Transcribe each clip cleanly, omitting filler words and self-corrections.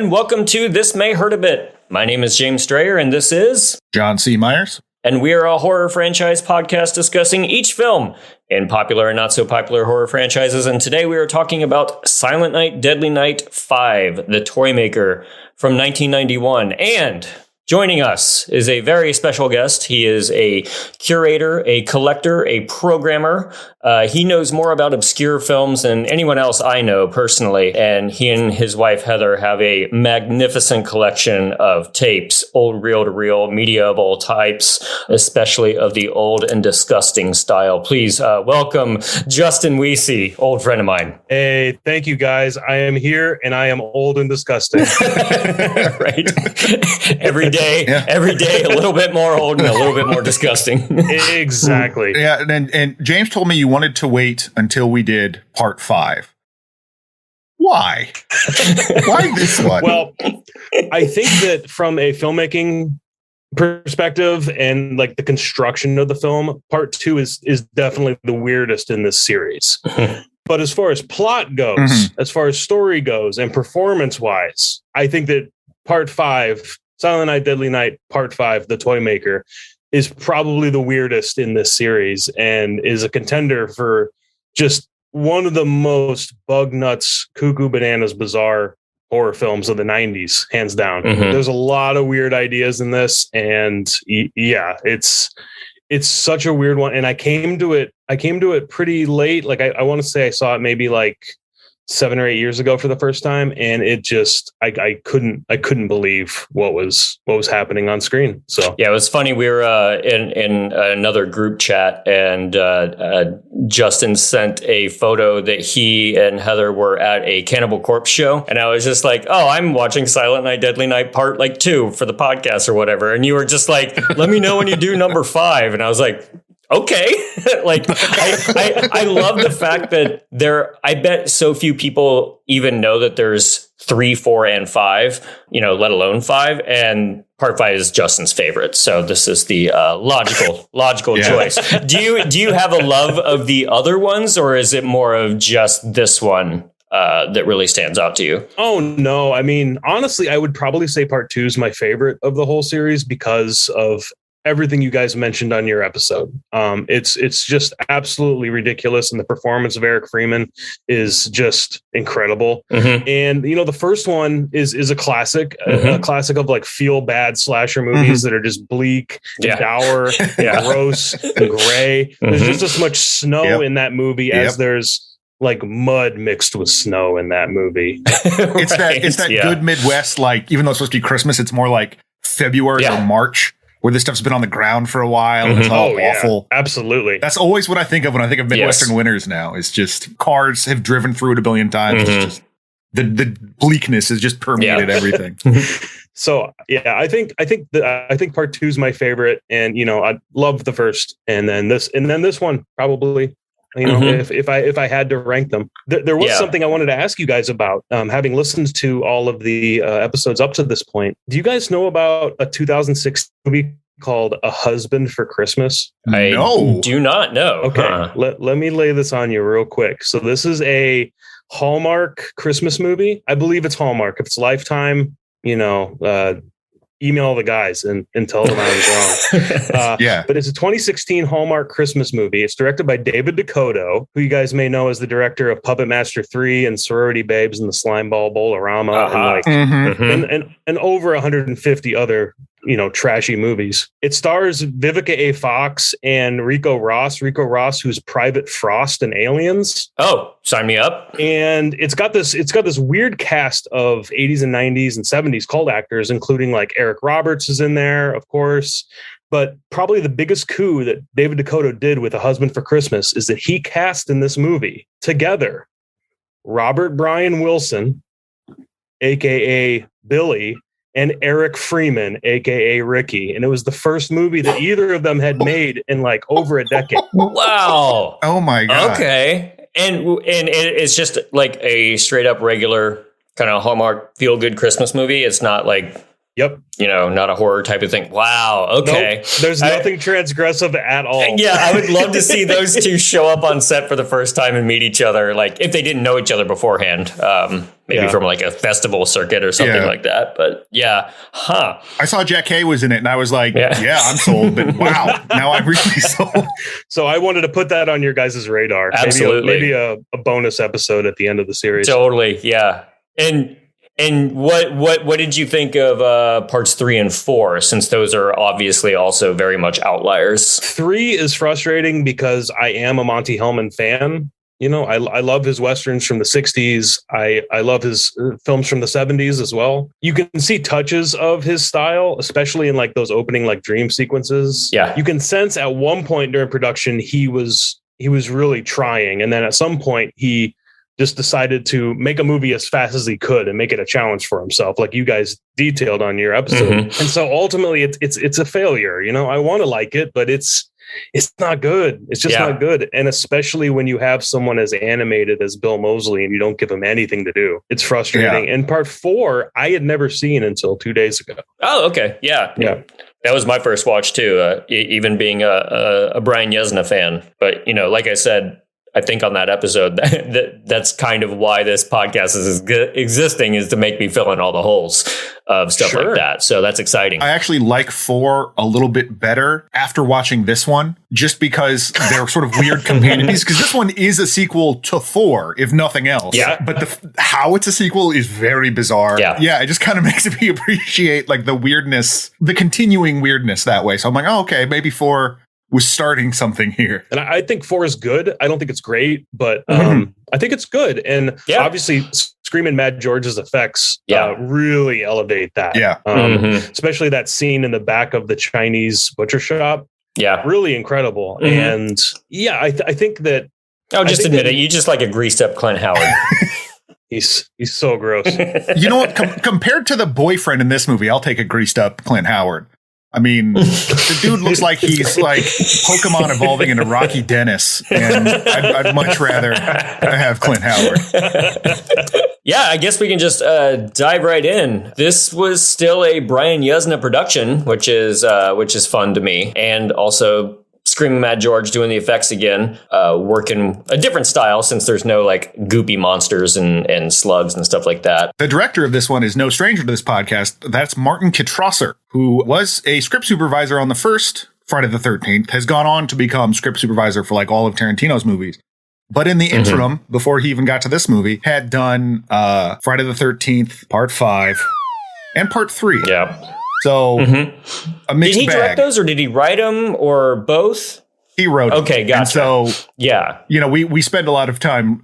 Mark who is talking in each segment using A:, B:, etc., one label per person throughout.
A: and welcome to This May Hurt a Bit. My name is James Strayer, and this is
B: John C. Myers.
A: And we are a horror franchise podcast discussing each film in popular and not so popular horror franchises. And today we are talking about Silent Night, Deadly Night 5, The Toymaker from 1991. And joining us is a very special guest. He is a curator, a collector, a programmer. He knows more about obscure films than anyone else I know personally. And he and his wife, Heather, have a magnificent collection of tapes, old reel-to-reel media of all types, especially of the old and disgusting style. Please welcome Justin Weise, old friend of mine.
C: Hey, thank you, guys. I am here, and I am old and disgusting.
A: Right? Every day, a little bit more old and a little bit more disgusting.
C: Exactly.
B: Yeah, and James told me you wanted to wait until we did part 5. Why? Why this one?
C: Well, I think that from a filmmaking perspective and like the construction of the film, part 2 is definitely the weirdest in this series. But as far as plot goes, as far as story goes, and performance-wise, I think that part 5, Silent Night, Deadly Night, Part 5, The Toymaker, is probably the weirdest in this series and is a contender for just one of the most bug nuts, cuckoo bananas, bizarre horror films of the 90s, hands down. There's a lot of weird ideas in this, and yeah, it's such a weird one. And I came to it pretty late. Like I want to say I saw it maybe like 7 or 8 years ago for the first time, and it just I couldn't believe what was happening on screen. So
A: yeah, it was funny. We were in another group chat, and Justin sent a photo that he and Heather were at a Cannibal Corpse show, and I was just like, "Oh, I'm watching Silent Night, Deadly Night Part 2 for the podcast or whatever," and you were just like, "Let me know when you do number 5," and I was like, okay. Like, I love the fact that I bet so few people even know that there's 3, 4, and 5, let alone 5. And part 5 is Justin's favorite. So this is the logical choice. Do you have a love of the other ones, or is it more of just this one that really stands out to you?
C: Oh, no. I mean, honestly, I would probably say part 2 is my favorite of the whole series because of everything you guys mentioned on your episode. It's just absolutely ridiculous. And the performance of Eric Freeman is just incredible. And, the first one is a classic, a classic of like feel bad slasher movies that are just bleak, and dour, and gross, and gray. There's just as much snow in that movie as there's like mud mixed with snow in that movie.
B: It's that good Midwest, like, even though it's supposed to be Christmas, it's more like February or March, where this stuff's been on the ground for a while. And it's all awful.
C: Yeah, absolutely.
B: That's always what I think of when I think of Midwestern winters now. It's just cars have driven through it a billion times. It's just the bleakness has just permeated everything.
C: So yeah, I think part 2 is my favorite, and I love the first, and then this one probably. If I had to rank them, there was something I wanted to ask you guys about. Having listened to all of the episodes up to this point, do you guys know about a 2006 movie called A Husband for Christmas?
A: I do not know.
C: Okay, let me lay this on you real quick. So this is a Hallmark Christmas movie. I believe it's Hallmark. If it's Lifetime, email the guys and tell them I was wrong. But it's a 2016 Hallmark Christmas movie. It's directed by David Dakota, who you guys may know as the director of Puppet Master 3 and Sorority Babes and the Slimeball Bowl-orama and over 150 other trashy movies. It stars Vivica A. Fox and Rico Ross. Rico Ross, who's Private Frost in Aliens.
A: Oh, sign me up.
C: And it's got this weird cast of 80s and 90s and 70s cult actors, including like Eric Roberts is in there, of course. But probably the biggest coup that David Dakota did with A Husband for Christmas is that he cast in this movie together Robert Brian Wilson, aka Billy, and Eric Freeman, aka Ricky. And it was the first movie that either of them had made in like over a decade.
A: Wow.
B: Oh my God.
A: Okay. And it's just like a straight up regular kind of Hallmark feel good Christmas movie. It's not like
C: Yep.
A: Not a horror type of thing. Wow. Okay.
C: Nope. There's nothing transgressive at all.
A: Yeah, I would love to see those two show up on set for the first time and meet each other. Like if they didn't know each other beforehand, maybe from like a festival circuit or something like that. But yeah,
B: I saw Jack Hay was in it, and I was like, yeah I'm sold. But wow, now I'm really sold.
C: So I wanted to put that on your guys' radar.
A: Absolutely,
C: maybe a bonus episode at the end of the series.
A: Totally, yeah. And what did you think of parts 3 and 4, since those are obviously also very much outliers?
C: 3 is frustrating because I am a Monty Hellman fan. I love his Westerns from the 60s. I love his films from the 70s as well. You can see touches of his style, especially in like those opening like dream sequences.
A: Yeah.
C: You can sense at one point during production, he was really trying. And then at some point he just decided to make a movie as fast as he could and make it a challenge for himself, like you guys detailed on your episode. And so ultimately it's a failure. I want to like it, but it's not good. It's just not good. And especially when you have someone as animated as Bill Moseley and you don't give him anything to do, it's frustrating. And part 4, I had never seen until 2 days ago.
A: Oh, okay. Yeah. That was my first watch too, even being a Brian Yuzna fan. But, like I said, I think on that episode, that's kind of why this podcast is existing, is to make me fill in all the holes of stuff like that. So that's exciting.
B: I actually like 4 a little bit better after watching this one, just because they're sort of weird companion pieces. Because this one is a sequel to 4, if nothing else.
A: Yeah.
B: But how it's a sequel is very bizarre.
A: Yeah.
B: It just kind of makes me appreciate like the weirdness, the continuing weirdness that way. So I'm like, oh, okay, maybe 4 was starting something here.
C: And I think 4 is good. I don't think it's great, but I think it's good. And obviously Screamin' Mad George's effects really elevate that. Especially that scene in the back of the Chinese butcher shop.
A: Yeah.
C: Really incredible. And I think that...
A: Oh, just admit it. You just like a greased up Clint Howard.
C: He's so gross.
B: You know what? Compared to the boyfriend in this movie, I'll take a greased up Clint Howard. I mean, the dude looks like he's like Pokemon evolving into Rocky Dennis, and I'd much rather have Clint Howard.
A: Yeah, I guess we can just dive right in. This was still a Brian Yuzna production, which is fun to me, and also Screaming Mad George doing the effects again, working a different style since there's no like goopy monsters and slugs and stuff like that.
B: The director of this one is no stranger to this podcast. That's Martin Kitrosser, who was a script supervisor on the first Friday the 13th, has gone on to become script supervisor for like all of Tarantino's movies. But in the interim, before he even got to this movie, had done Friday the 13th, Part 5, and Part 3.
A: Yeah.
B: So a mixed bag.
A: Did he direct those, or did he write them, or both?
B: He wrote them.
A: Okay, gotcha.
B: And so, we spend a lot of time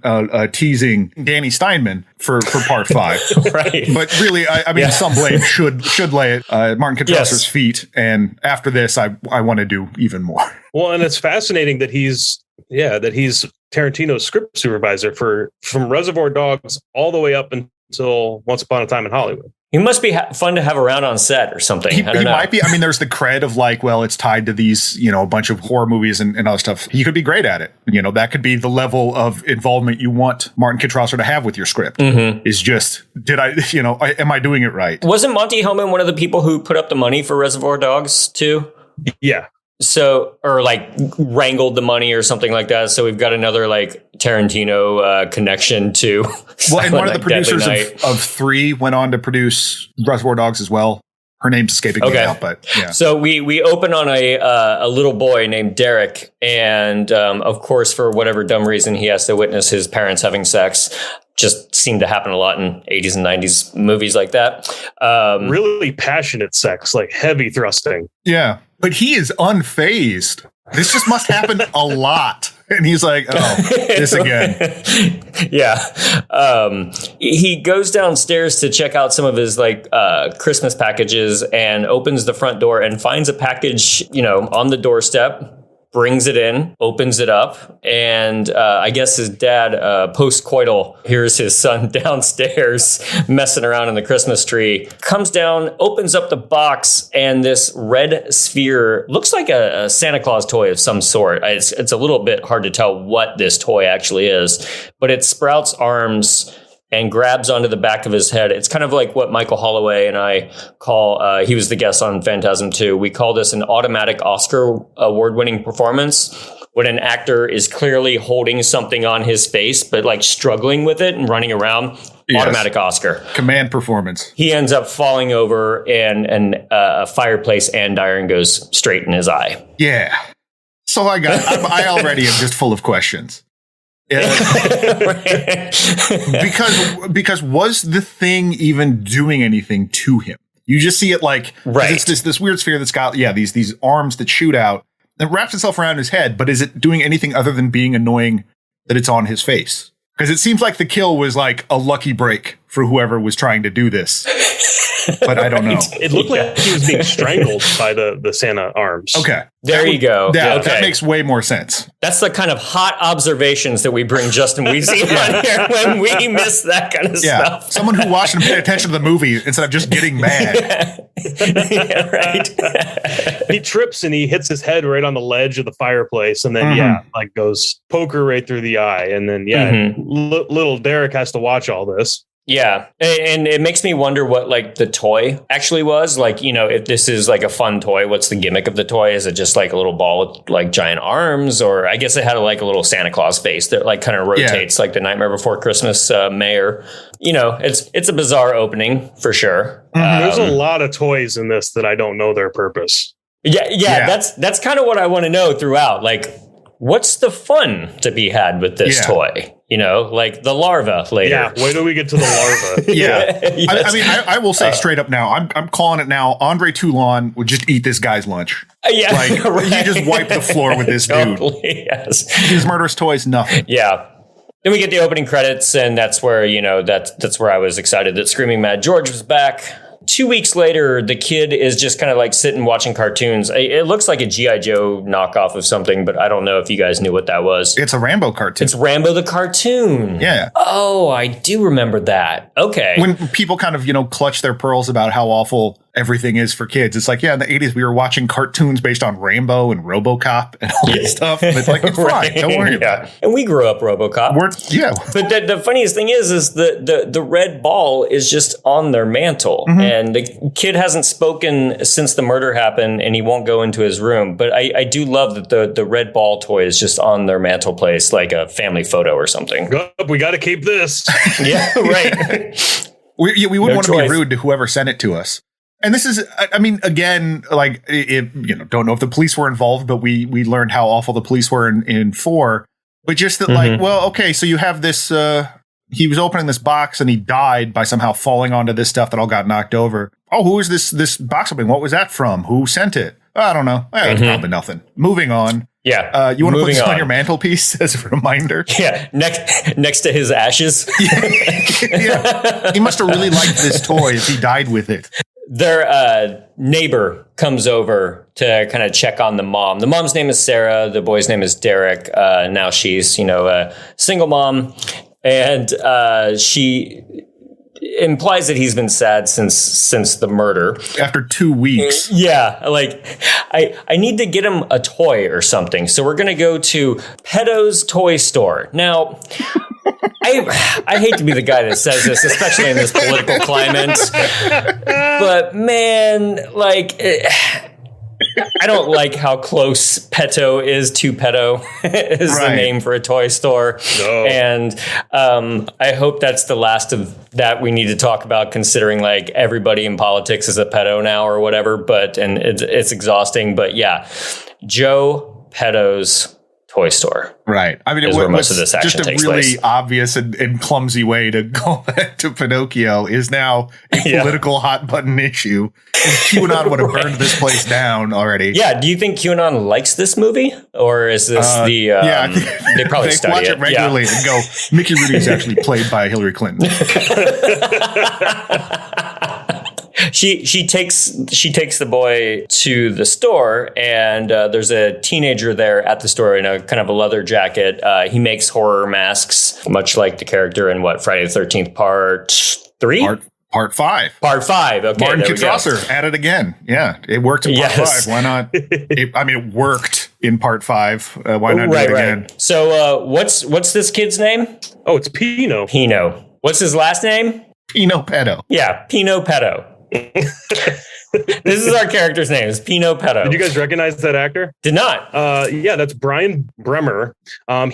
B: teasing Danny Steinman for Part 5.
A: Right.
B: But really, I mean, some blame should lay at Martin Kitrosser's feet. And after this, I want to do even more.
C: Well, and it's fascinating that he's Tarantino's script supervisor from Reservoir Dogs all the way up until Once Upon a Time in Hollywood.
A: He must be fun to have around on set or something.
B: He might be. I mean, there's the cred of like, well, it's tied to these, a bunch of horror movies and other stuff. He could be great at it. That could be the level of involvement you want Martin Kitrosser to have with your script. Is just, am I doing it right?
A: Wasn't Monty Hellman one of the people who put up the money for Reservoir Dogs too?
C: Yeah.
A: So, or like wrangled the money or something like that. So we've got another like Tarantino connection to.
B: Well, and one of the producers of 3 went on to produce Reservoir Dogs as well. Her name's escaping me now, but yeah.
A: So we open on a little boy named Derek, and of course, for whatever dumb reason, he has to witness his parents having sex. Just seemed to happen a lot in 80s and 90s movies like that.
C: Really passionate sex, like heavy thrusting.
B: Yeah, but he is unfazed. This just must happen a lot. And he's like, oh, this again.
A: Yeah. He goes downstairs to check out some of his like Christmas packages and opens the front door and finds a package, on the doorstep. Brings it in, opens it up, and I guess his dad, post-coital, hears his son downstairs messing around in the Christmas tree, comes down, opens up the box, and this red sphere looks like a Santa Claus toy of some sort. It's a little bit hard to tell what this toy actually is, but it sprouts arms and grabs onto the back of his head. It's kind of like what Michael Holloway and I call, he was the guest on Phantasm 2. We call this an automatic Oscar award-winning performance, when an actor is clearly holding something on his face, but like struggling with it and running around. Yes. Automatic Oscar.
B: Command performance.
A: He ends up falling over and a fireplace andiron goes straight in his eye.
B: Yeah. So I already am just full of questions. Because was the thing even doing anything to him? You just see it like, right. It's this weird sphere that's got, these arms that shoot out that wraps itself around his head. But is it doing anything other than being annoying that it's on his face? Because it seems like the kill was like a lucky break for whoever was trying to do this. But I don't know.
C: It looked like he was being strangled by the Santa arms.
B: Okay.
A: There you go.
B: That makes way more sense.
A: That's the kind of hot observations that we bring Justin Weise on here when we miss that kind of stuff.
B: Someone who watched and paid attention to the movie instead of just getting mad.
A: Yeah, right.
C: He trips and he hits his head right on the ledge of the fireplace, and then goes poker right through the eye, and then little Derek has to watch all this.
A: Yeah. And it makes me wonder what like the toy actually was. Like, if this is like a fun toy, what's the gimmick of the toy? Is it just like a little ball with like giant arms? Or I guess it had like a little Santa Claus face that like kind of rotates like the Nightmare Before Christmas mayor. It's a bizarre opening for sure.
C: There's a lot of toys in this that I don't know their purpose.
A: Yeah. That's kind of what I want to know throughout. Like, what's the fun to be had with this toy? Like the larva later.
C: Yeah, wait till we get to the larva.
A: Yes.
B: I will say straight up now, I'm calling it now. Andre Toulon would just eat this guy's lunch.
A: Yeah,
B: like right. He just wiped the floor with this dude.
A: Yes.
B: His murderous toys, nothing.
A: Yeah. Then we get the opening credits, and that's where that's where I was excited that Screaming Mad George was back. 2 weeks later, the kid is just kind of like sitting watching cartoons. It looks like a G.I. Joe knockoff of something, but I don't know if you guys knew what that was.
B: It's a Rambo cartoon.
A: It's Rambo the cartoon.
B: Yeah.
A: Oh, I do remember that. Okay.
B: When people kind of, clutch their pearls about how awful everything is for kids. It's like, in the 80s, we were watching cartoons based on Rambo and RoboCop and all this stuff. It's like, it's fine. Don't worry about it.
A: And we grew up RoboCop. But the funniest thing is the red ball is just on their mantle. Mm-hmm. And the kid hasn't spoken since the murder happened, and he won't go into his room. But I do love that the red ball toy is just on their mantle place, like a family photo or something.
C: We got to keep this.
A: Yeah, right.
B: We wouldn't want to be rude to whoever sent it to us. And this is, I mean, again, like, don't know if the police were involved, but we learned how awful the police were in 4. But just that, like, well, okay, so you have this, he was opening this box and he died by somehow falling onto this stuff that all got knocked over. Oh, who is this box opening? What was that from? Who sent it? I don't know. It's probably nothing. Moving on.
A: Yeah.
B: You want to put this on your mantelpiece as a reminder?
A: Yeah. Next to his ashes.
B: Yeah. He must have really liked this toy if he died with it.
A: Their neighbor comes over to kind of check on the mom. The mom's name is Sarah. The boy's name is Derek. Now she's, a single mom. And she implies that he's been sad since the murder.
B: After 2 weeks.
A: Yeah. Like, I need to get him a toy or something. So we're going to go to Pedo's toy store. Now... I hate to be the guy that says this, especially in this political climate, but man, like, I don't like how close Peto is to Pedo is the name for a toy store.
C: No.
A: And I hope that's the last of that we need to talk about, considering like everybody in politics is a pedo now or whatever, and it's exhausting. But yeah, Joe Peto's toy store.
B: Right. I mean, it was most of this action just a really obvious and clumsy way to go back to Pinocchio is now a political hot button issue. And QAnon would have burned this place down already.
A: Yeah. Do you think QAnon likes this movie, or is this they probably
B: they watch it regularly and go, Micky Rooney is actually played by Hillary Clinton.
A: She takes the boy to the store, and there's a teenager there at the store in a kind of a leather jacket. He makes horror masks, much like the character in Friday the 13th Part 3?
B: Part 5.
A: Part 5. Okay,
B: Martin Kitrosser at it again. Yeah, it worked in Part 5. Why not? It worked in Part 5. Why not do it again?
A: So what's this kid's name?
C: Oh, it's Pino.
A: Pino. What's his last name?
B: Pino Petto.
A: Yeah, Pino Petto. This is our character's name. It's Pino Petto.
C: Did you guys recognize that actor?
A: Did not.
C: Yeah, that's Brian Bremer.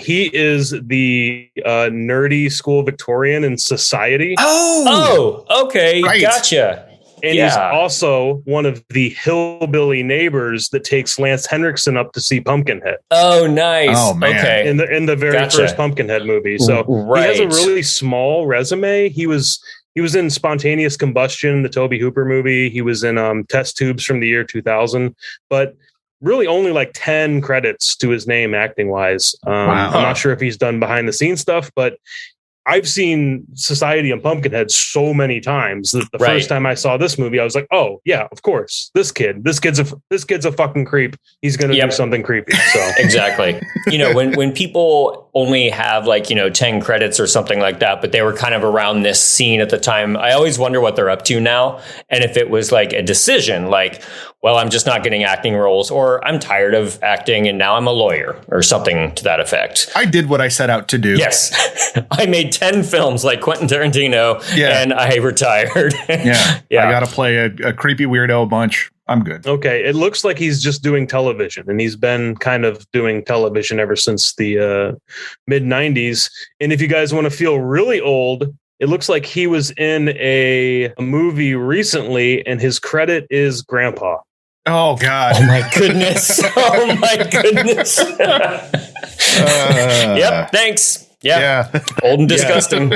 C: He is the nerdy school Victorian in Society.
A: Oh, okay.
B: Right.
A: Gotcha.
C: And he's also one of the hillbilly neighbors that takes Lance Henriksen up to see Pumpkinhead.
A: Oh, nice.
B: Oh, man.
A: Okay.
C: In the very first Pumpkinhead movie. So he has a really small resume. He was in Spontaneous Combustion, the Tobe Hooper movie. He was in Test Tubes from the year 2000, but really only like 10 credits to his name acting wise.
B: Wow.
C: I'm not sure if he's done behind the scenes stuff, but I've seen Society and Pumpkinhead so many times that the first time I saw this movie, I was like, "Oh yeah, of course, this kid's a fucking creep. He's gonna do something creepy." So
A: exactly. When people only have 10 credits or something like that, but they were kind of around this scene at the time, I always wonder what they're up to now, and if it was like a decision, like, well, I'm just not getting acting roles, or I'm tired of acting and now I'm a lawyer, or something to that effect.
B: I did what I set out to do.
A: Yes, I made 10 films like Quentin Tarantino, and I retired.
B: I got to play a creepy weirdo a bunch. I'm good.
C: Okay, it looks like he's just doing television, and he's been kind of doing television ever since the mid 90s. And if you guys want to feel really old, it looks like he was in a movie recently, and his credit is Grandpa.
B: Oh, God.
A: Oh, my goodness. Oh, my goodness. Yep, thanks. Yeah. Old and disgusting.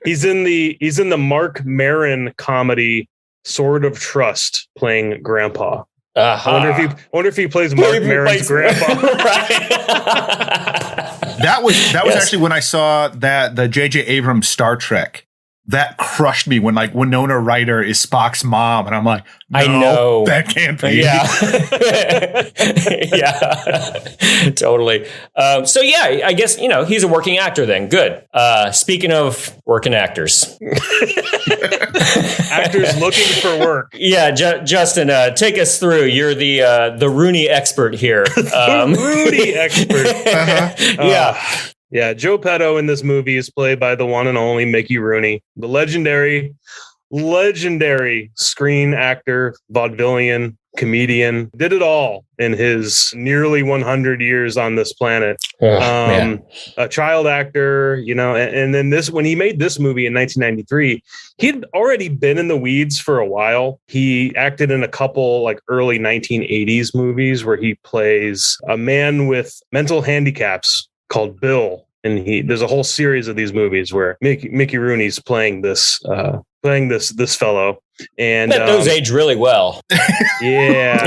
C: He's in the Mark Maron comedy Sword of Trust, playing Grandpa. I wonder if he plays Mark Maron's grandpa.
B: That was actually when I saw the J.J. Abrams Star Trek. That crushed me when Winona Ryder is Spock's mom, and I'm like, no,
A: I know
B: that can't be.
A: Yeah, yeah, totally. So yeah, I guess he's a working actor then. Good. Speaking of working actors,
C: actors looking for work.
A: Yeah, Justin, take us through. You're the Rooney expert here.
C: Rooney expert.
A: Yeah.
C: Yeah, Joe Petto in this movie is played by the one and only Micky Rooney, the legendary screen actor, vaudevillian, comedian, did it all in his nearly 100 years on this planet. A child actor, and then when he made this movie in 1993, he'd already been in the weeds for a while. He acted in a couple early 1980s movies where he plays a man with mental handicaps called Bill, and there's a whole series of these movies where Micky Rooney's playing this fellow, and
A: those age really well.
C: Yeah.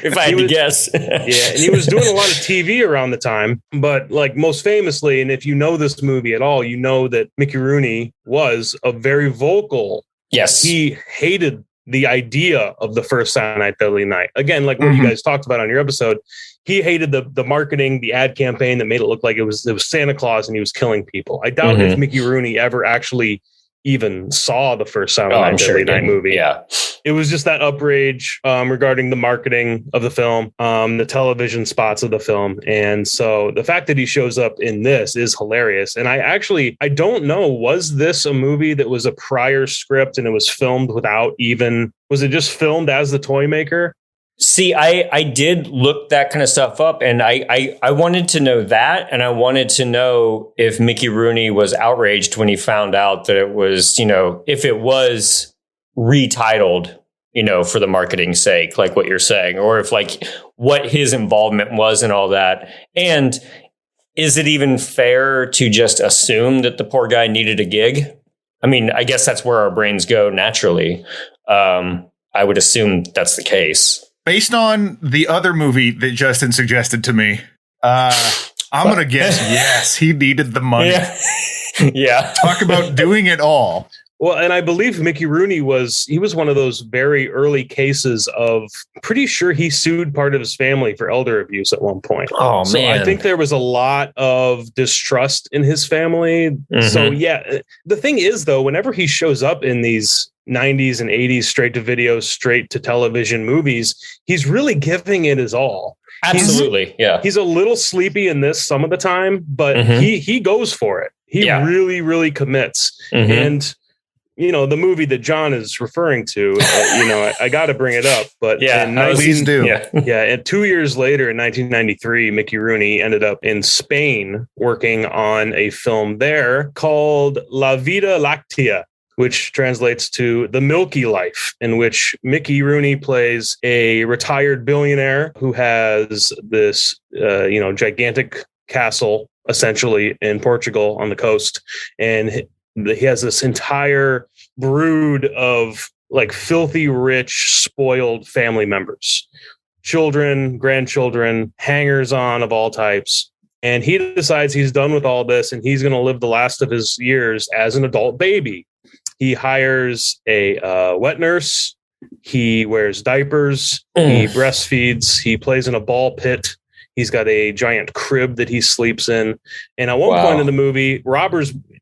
A: If I had to guess.
C: Yeah, and he was doing a lot of TV around the time, but most famously, and if you know this movie at all, you know that Micky Rooney was a very vocal.
A: Yes,
C: he hated the idea of the first Silent Night, Deadly Night. Again, what you guys talked about on your episode, he hated the marketing, the ad campaign that made it look like it was Santa Claus and he was killing people. I doubt if Micky Rooney ever actually even saw the first Silent Night, Deadly Night movie.
A: Yeah.
C: It was just that outrage regarding the marketing of the film, the television spots of the film. And so the fact that he shows up in this is hilarious. And I don't know, was this a movie that was a prior script and it was filmed was it just filmed as the Toymaker?
A: See, I did look that kind of stuff up, and I wanted to know that, and I wanted to know if Micky Rooney was outraged when he found out that it was, if it was retitled, for the marketing's sake, like what you're saying, or if what his involvement was and all that. And is it even fair to just assume that the poor guy needed a gig? I mean, I guess that's where our brains go naturally. I would assume that's the case.
B: Based on the other movie that Justin suggested to me, I'm going to guess yes, he needed the money.
A: Yeah.
B: Talk about doing it all.
C: Well, and I believe Micky Rooney was one of those very early cases of, pretty sure he sued part of his family for elder abuse at one point.
A: Oh,
C: so
A: man.
C: I think there was a lot of distrust in his family. Mm-hmm. So, yeah, the thing is, though, whenever he shows up in these 90s and 80s straight to video, straight to television movies, he's really giving it his all.
A: Absolutely. Yeah.
C: He's a little sleepy in this some of the time, but he goes for it. He really, really commits.
A: Mm-hmm.
C: And, the movie that John is referring to, I got to bring it up. But
B: please do.
C: And 2 years later, in 1993, Micky Rooney ended up in Spain working on a film there called La Vida Lactea, which translates to The Milky Life, in which Micky Rooney plays a retired billionaire who has this, gigantic castle, essentially, in Portugal on the coast. And he has this entire brood of like filthy, rich, spoiled family members, children, grandchildren, hangers on of all types. And he decides he's done with all this and he's going to live the last of his years as an adult baby. He hires a wet nurse. He wears diapers. He breastfeeds. He plays in a ball pit. He's got a giant crib that he sleeps in. And at one point in the movie,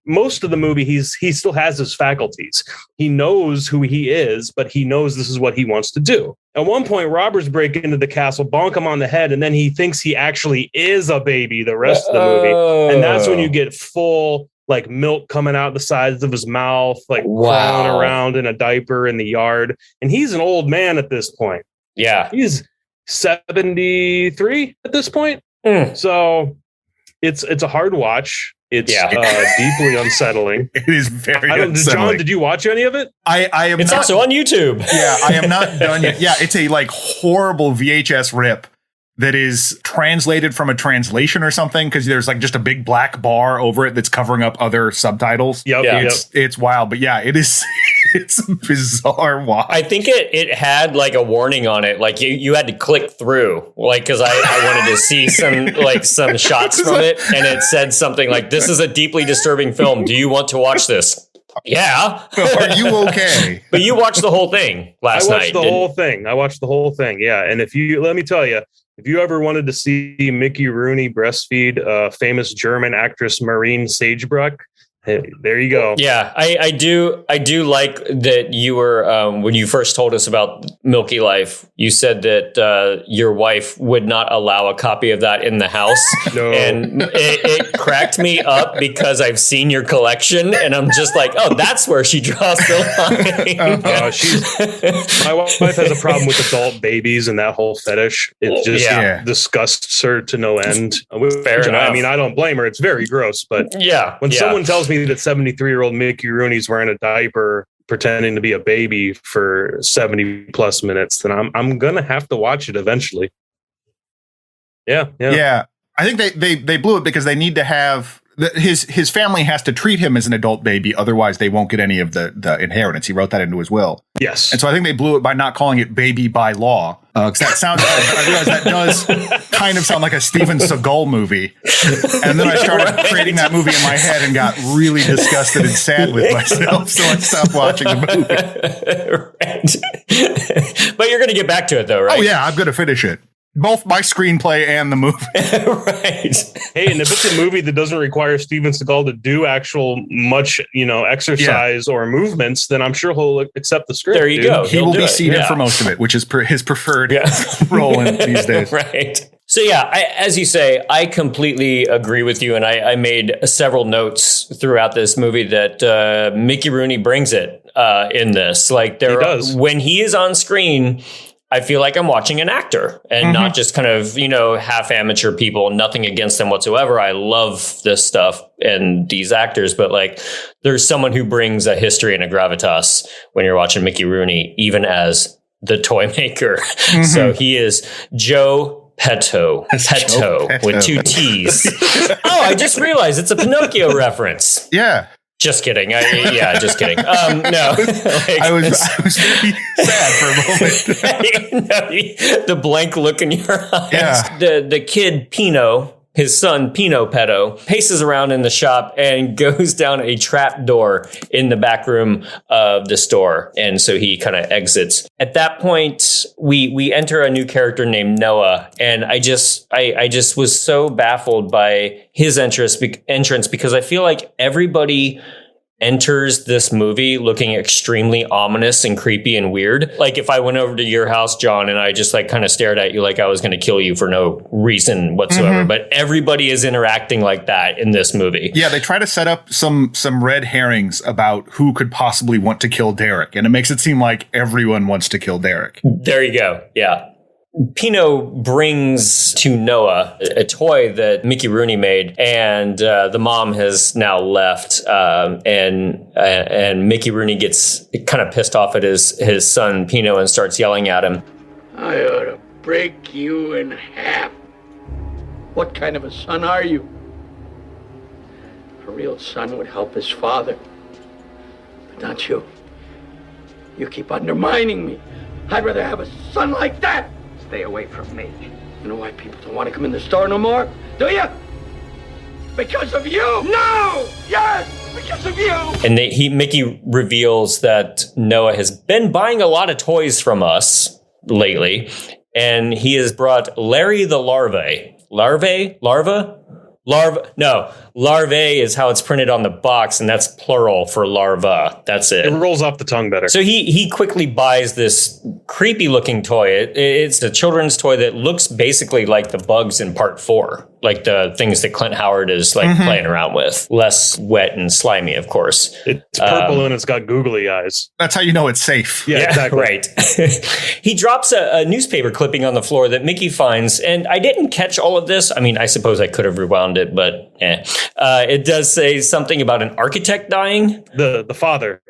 C: most of the movie, he still has his faculties. He knows who he is, but he knows this is what he wants to do. At one point, robbers break into the castle, bonk him on the head, and then he thinks he actually is a baby the rest of the movie. And that's when you get full like milk coming out the sides of his mouth, like crawling around in a diaper in the yard. And he's an old man at this point.
A: Yeah.
C: He's 73 at this point. So it's a hard watch. It's deeply unsettling.
B: It is very unsettling.
C: John, did you watch any of it?
B: I am.
A: It's also on YouTube.
B: Yeah, I am not done yet. Yeah, it's a like horrible VHS rip that is translated from a translation or something, because there's like just a big black bar over it that's covering up other subtitles. It's wild, but yeah, it is. It's a bizarre watch.
A: I think it had like a warning on it, like you had to click through, like because I wanted to see some shots from it, and it said something like, "This is a deeply disturbing film. Do you want to watch this?" Yeah.
B: Are you okay?
A: But you watched the whole thing last night.
C: I watched the whole thing. Yeah, and let me tell you. If you ever wanted to see Micky Rooney breastfeed famous German actress Marine Sagebruck, hey, there you go.
A: Yeah, I do like that you were when you first told us about Milky Life, you said that your wife would not allow a copy of that in the house.
C: No.
A: And it cracked me up because I've seen your collection and I'm just like, oh, that's where she draws the line.
C: My wife has a problem with adult babies and that whole fetish. It just disgusts her to no end.
A: Fair enough.
C: I mean, I don't blame her. It's very gross, but when someone tells me that 73-year-old Micky Rooney's wearing a diaper pretending to be a baby for 70 plus minutes, then I'm gonna have to watch it eventually. Yeah.
B: I think they blew it because they need to have his family has to treat him as an adult baby, otherwise they won't get any of the inheritance. He wrote that into his will.
C: Yes,
B: and so I think they blew it by not calling it Baby by Law, because that sounds. I realize that does kind of sound like a Steven Seagal movie, and then I started creating that movie in my head and got really disgusted and sad with myself, so I stopped watching the movie.
A: Right. But you're going to get back to it, though, right?
B: Oh yeah, I'm going to finish it. Both my screenplay and the movie.
A: Right.
C: Hey, and if it's a movie that doesn't require Steven Seagal to do actual much, exercise or movements, then I'm sure he'll accept the script.
A: There you go.
B: He will be seated for most of it, which is his preferred role in these days.
A: Right. So as you say, I completely agree with you, and I made several notes throughout this movie that Micky Rooney brings it in this. Like he does. When he is on screen, I feel like I'm watching an actor and not just kind of, half amateur people. Nothing against them whatsoever. I love this stuff and these actors, but like there's someone who brings a history and a gravitas when you're watching Micky Rooney, even as the Toymaker. So he is Joe Petto with two T's. Oh, I just realized it's a Pinocchio reference.
B: Yeah.
A: Just kidding. Just kidding. No,
B: I was very sad for a moment.
A: The blank look in your eyes.
B: Yeah.
A: The kid Pino, his son Pino Petto, paces around in the shop and goes down a trap door in the back room of the store, and so he kind of exits. At that point, we enter a new character named Noah, and I just was so baffled by his entrance because I feel like everybody enters this movie looking extremely ominous and creepy and weird. Like if I went over to your house, John, and I just like kind of stared at you like I was going to kill you for no reason whatsoever. But everybody is interacting like that in this movie.
B: Yeah, they try to set up some red herrings about who could possibly want to kill Derek. And it makes it seem like everyone wants to kill Derek.
A: There you go. Yeah. Pino brings to Noah a toy that Micky Rooney made, and the mom has now left, and Micky Rooney gets kind of pissed off at his son Pino and starts yelling at him.
D: I ought to break you in half. What kind of a son are you? A real son would help his father, but not you. You keep undermining me. I'd rather have a son like that. Stay away from me. You know why people don't want to come in the store no more? Do you? Because of you! No! Yes! Because of you!
A: And Mickey reveals that Noah has been buying a lot of toys from us lately, and he has brought Larry the Larvae. Larvae is how it's printed on the box, and that's plural for larva. That's it.
C: It rolls off the tongue better.
A: So he quickly buys this creepy looking toy. It's a children's toy that looks basically like the bugs in part 4, like the things that Clint Howard is like playing around with. Less wet and slimy, of course.
C: It's purple and it's got googly eyes.
B: That's how you know it's safe.
C: Yeah, exactly.
A: Right. He drops a newspaper clipping on the floor that Mickey finds, and I didn't catch all of this. I mean, I suppose I could have rewound it, but it does say something about an architect dying.
C: The father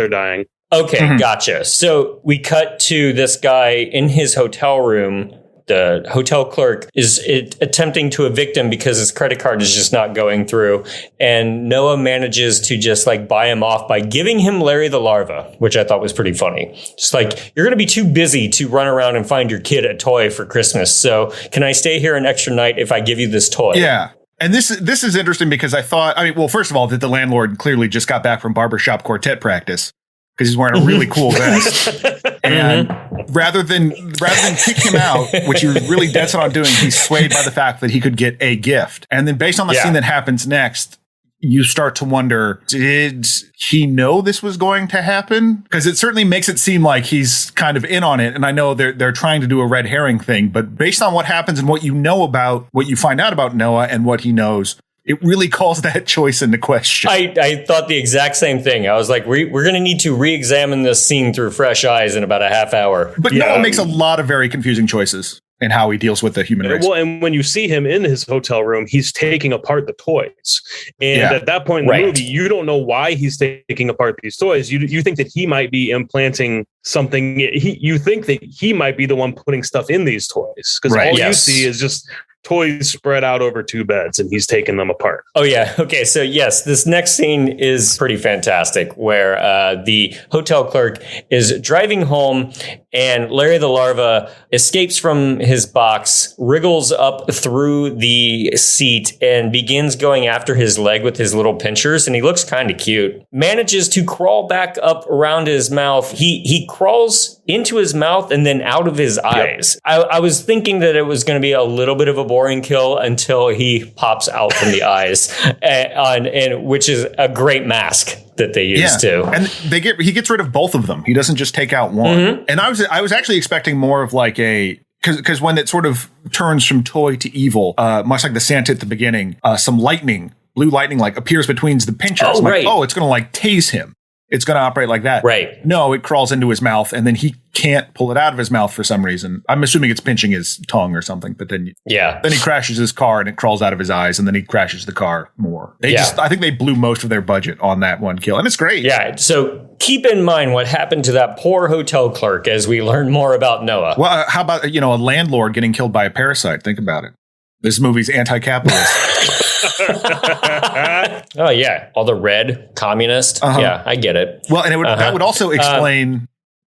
C: dying.
A: Okay, gotcha. So we cut to this guy in his hotel room. The hotel clerk is attempting to evict him because his credit card is just not going through. And Noah manages to just like buy him off by giving him Larry the Larva, which I thought was pretty funny. Just like, you're going to be too busy to run around and find your kid a toy for Christmas. So can I stay here an extra night if I give you this toy?
B: Yeah. And this is interesting because I thought, well, first of all, that the landlord clearly just got back from barbershop quartet practice because he's wearing a really cool vest. And rather than kick him out, which he was really dead set on doing, he's swayed by the fact that he could get a gift. And then based on the scene that happens next, you start to wonder, did he know this was going to happen? Because it certainly makes it seem like he's kind of in on it. And I know they're trying to do a red herring thing, but based on what happens and what you know about, what you find out about Noah and what he knows, it really calls that choice into question.
A: I thought the exact same thing. I was like, we're going to need to re-examine this scene through fresh eyes in about a half hour.
B: But Noah makes a lot of very confusing choices in how he deals with the human race.
C: Well, and when you see him in his hotel room, he's taking apart the toys. And at that point in the movie, you don't know why he's taking apart these toys. You think that he might be implanting something. You think that he might be the one putting stuff in these toys. Because all you see is just toys spread out over 2 beds, and he's taking them apart.
A: Oh, yeah. Okay. So, yes, this next scene is pretty fantastic, where the hotel clerk is driving home, and Larry the Larva escapes from his box, wriggles up through the seat, and begins going after his leg with his little pinchers, and he looks kind of cute. Manages to crawl back up around his mouth. He crawls into his mouth and then out of his eyes. I was thinking that it was going to be a little bit of a boring kill until he pops out from the eyes, and which is a great mask that they use too.
B: And he gets rid of both of them. He doesn't just take out one. And I was actually expecting more of like because when it sort of turns from toy to evil, much like the Santa at the beginning, some blue lightning like appears between the pinchers. It's going to like tase him. It's going to operate like that.
A: Right.
B: No, it crawls into his mouth, and then he can't pull it out of his mouth for some reason. I'm assuming it's pinching his tongue or something, but then he crashes his car, and it crawls out of his eyes, and then he crashes the car more. I think they blew most of their budget on that one kill, and it's great.
A: Yeah, so keep in mind what happened to that poor hotel clerk as we learn more about Noah.
B: Well, how about, a landlord getting killed by a parasite? Think about it. This movie's anti-capitalist.
A: Oh, yeah. All the red communist. Yeah, I get it.
B: Well, and that would also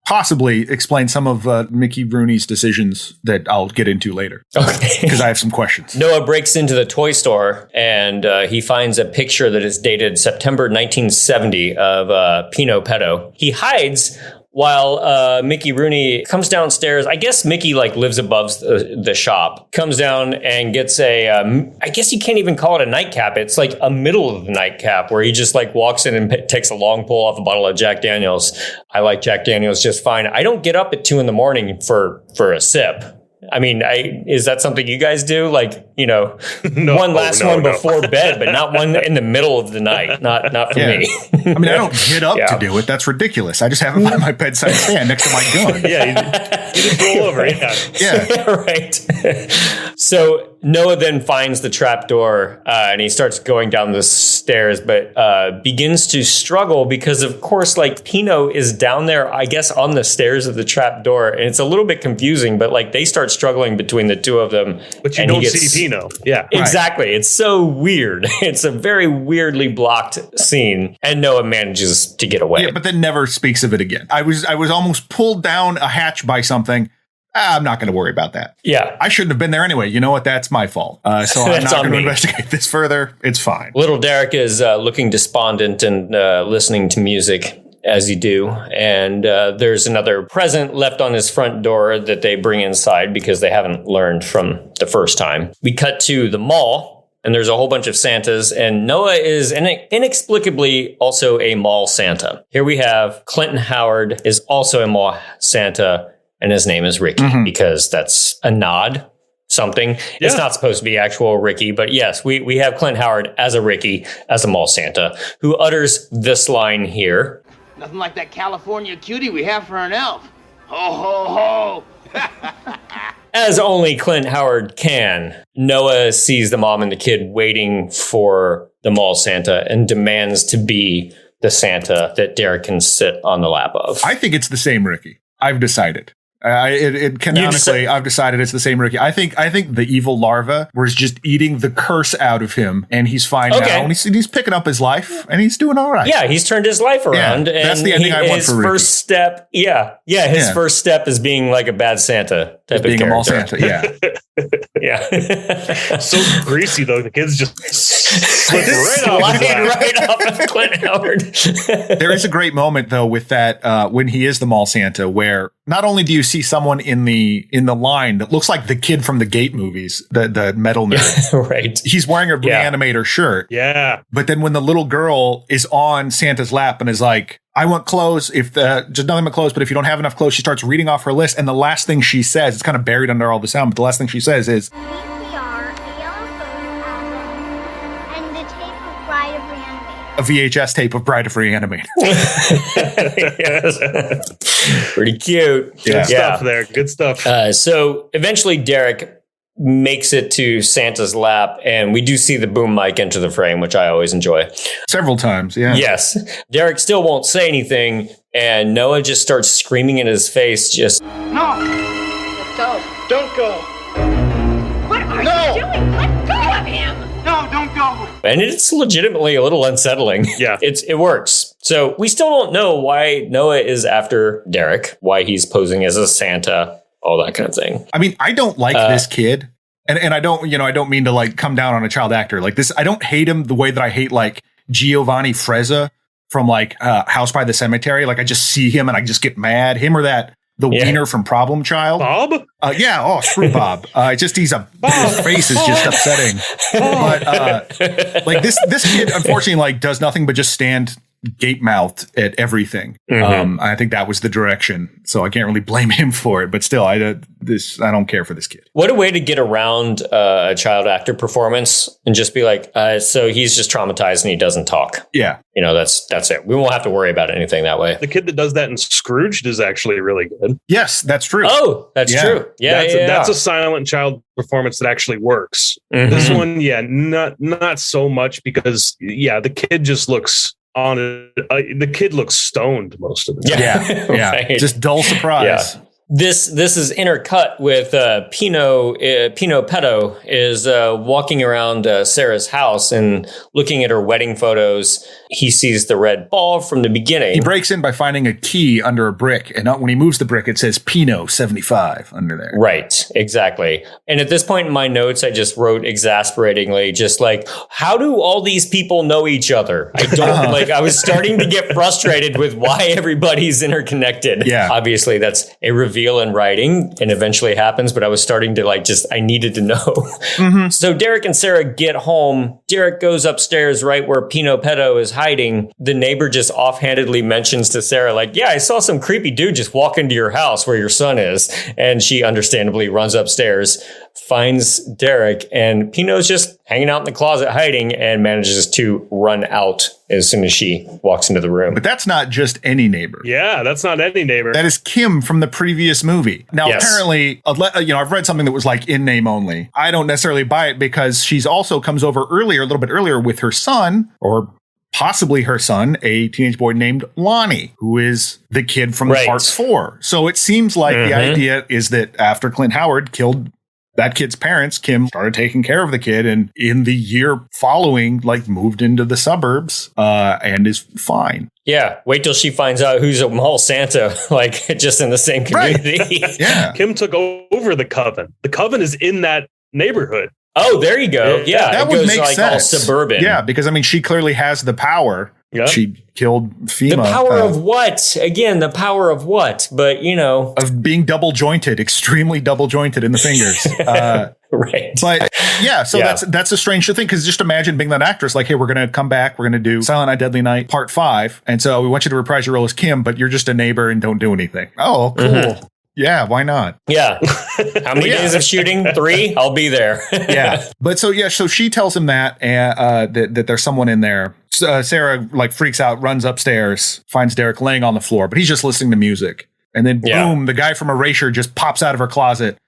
B: possibly explain some of Micky Rooney's decisions that I'll get into later. Okay. Because I have some questions.
A: Noah breaks into the toy store, and he finds a picture that is dated September 1970 of Pino Petto. He hides while Micky Rooney comes downstairs. I guess Mickey like lives above the shop, comes down and gets I guess you can't even call it a nightcap. It's like a middle of the nightcap where he just like walks in and takes a long pull off a bottle of Jack Daniels. I like Jack Daniels just fine. I don't get up at 2 a.m. for a sip. I mean, is that something you guys do? Like, you know, one before bed, but not one in the middle of the night. Not for me.
B: I mean, I don't get up to do it. That's ridiculous. I just have it by my bedside stand next to my gun.
C: Yeah, you just roll over.
B: Yeah.
A: Right. So Noah then finds the trapdoor and he starts going down the stairs, but begins to struggle because, of course, like Pino is down there, I guess, on the stairs of the trapdoor. And it's a little bit confusing, but like they start struggling between the two of them.
C: But you don't see Pino. Yeah.
A: Exactly. Right. It's so weird. It's a very weirdly blocked scene. And Noah manages to get away.
B: Yeah, but then never speaks of it again. I was almost pulled down a hatch by something. I'm not going to worry about that.
A: Yeah.
B: I shouldn't have been there anyway. You know what? That's my fault. So I'm not going to investigate this further. It's fine.
A: Little Derek is looking despondent and listening to music, as you do. And there's another present left on his front door that they bring inside because they haven't learned from the first time. We cut to the mall. And there's a whole bunch of Santas, and Noah is inexplicably also a mall Santa. Here we have Clinton Howard is also a mall Santa, and his name is Ricky because that's a nod, something. Yeah. It's not supposed to be actual Ricky, but yes, we have Clint Howard as a Ricky, as a mall Santa, who utters this line here.
E: Nothing like that California cutie we have for an elf. Ho, ho, ho.
A: As only Clint Howard can, Noah sees the mom and the kid waiting for the mall Santa and demands to be the Santa that Derek can sit on the lap of.
B: I think it's the same Ricky. I've decided. Canonically, I've decided it's the same Ricky. I think the evil larva was just eating the curse out of him, and he's fine now. And he's picking up his life, and he's doing all right.
A: Yeah, he's turned his life around.
B: Yeah, that's the ending I want for Ricky.
A: His first step, his first step is being like a bad Santa type of
B: being
A: character.
B: A mall Santa,
A: yeah.
C: So greasy though, the kids just slip
A: right off of Clint Howard.
B: There is a great moment though with that when he is the mall Santa, where not only do you see someone in the line that looks like the kid from the Gate movies, the metal nerd,
A: right?
B: He's wearing a Reanimator shirt, But then when the little girl is on Santa's lap and is like, I want clothes. Just nothing but clothes. But if you don't have enough clothes, she starts reading off her list. And the last thing she says, it's kind of buried under all the sound, but the last thing she says is,
F: VCR, a yellow photo album, and the tape of Bride of Reanimator.
B: A VHS tape of Bride of Reanimator.
A: Yes. Pretty cute.
C: Good stuff there. Good stuff.
A: So eventually Derek makes it to Santa's lap, and we do see the boom mic enter the frame, which I always enjoy.
B: Several times, yeah.
A: Yes. Derek still won't say anything, and Noah just starts screaming in his face, just,
E: No! Let's go.
D: Don't go.
F: What are you doing? Let go of him!
E: No, don't go.
A: and it's legitimately a little unsettling.
C: Yeah.
A: It works. So we still don't know why Noah is after Derek, why he's posing as a Santa, all that kind of thing.
B: I mean, I don't like this kid. And I don't mean to like come down on a child actor like this. I don't hate him the way that I hate like Giovanni Frezza from like House by the Cemetery. Like I just see him and I just get mad. Him or the wiener from Problem Child.
C: Bob?
B: Yeah. Oh, screw Bob. His face is just upsetting. But like this kid, unfortunately, like does nothing but just stand gape-mouthed at everything. Mm-hmm. I think that was the direction. So I can't really blame him for it. But still, I don't care for this kid.
A: What a way to get around a child actor performance and just be like, so he's just traumatized and he doesn't talk.
B: Yeah.
A: That's it. We won't have to worry about anything that way.
C: The kid that does that in Scrooged is actually really good.
B: Yes, that's true.
A: Oh, that's true. Yeah,
C: that's a silent child performance that actually works. Mm-hmm. This one, not so much because the kid just looks on it. The kid looks stoned most of the time.
B: Yeah.
A: Right.
B: Just dull surprise.
A: Yeah. This is intercut with Pino Petto is walking around Sarah's house and looking at her wedding photos He sees the red ball from the beginning.
B: He breaks in by finding a key under a brick, and when he moves the brick, it says Pinot 75 under there.
A: Right, exactly. And at this point in my notes, I just wrote exasperatingly, just like, how do all these people know each other? I don't I was starting to get frustrated with why everybody's interconnected.
B: Yeah.
A: Obviously, that's a reveal in writing and eventually happens, but I was starting to I needed to know. Mm-hmm. So Derek and Sarah get home. Derek goes upstairs right where Pino Petto is hiding. The neighbor just offhandedly mentions to Sarah, yeah, I saw some creepy dude just walk into your house where your son is. And she understandably runs upstairs, finds Derek, and Pino's just hanging out in the closet hiding and manages to run out as soon as she walks into the room.
B: But that's not just any neighbor.
C: Yeah, that's not any neighbor.
B: That is Kim from the previous movie. Now, apparently, I've read something that was in name only. I don't necessarily buy it because she's also comes over a little bit earlier with her son, or possibly her son, a teenage boy named Lonnie, who is the kid from part 4. So it seems like the idea is that after Clint Howard killed that kid's parents, Kim started taking care of the kid, and in the year following, moved into the suburbs and is fine.
A: Yeah, wait till she finds out who's a mall Santa, just in the same community.
B: Right. Yeah.
C: Kim took over the coven. The coven is in that neighborhood.
A: Oh, there you go. Yeah,
B: that would make sense.
A: All suburban.
B: Yeah, because she clearly has the power. Yep. She killed FEMA.
A: The power of what? Again, the power of what? But of
B: being double jointed, extremely double jointed in the fingers.
A: Right.
B: But that's a strange thing, because just imagine being that actress, hey, we're going to come back, we're going to do Silent Night, Deadly Night Part 5, and so we want you to reprise your role as Kim, but you're just a neighbor and don't do anything. Oh, cool. Mm-hmm. Yeah, why not?
A: Yeah. How many days of shooting? 3? I'll be there.
B: Yeah. But so she tells him that that there's someone in there. Sarah freaks out, runs upstairs, finds Derek laying on the floor, but he's just listening to music. And then boom, the guy from Erasure just pops out of her closet.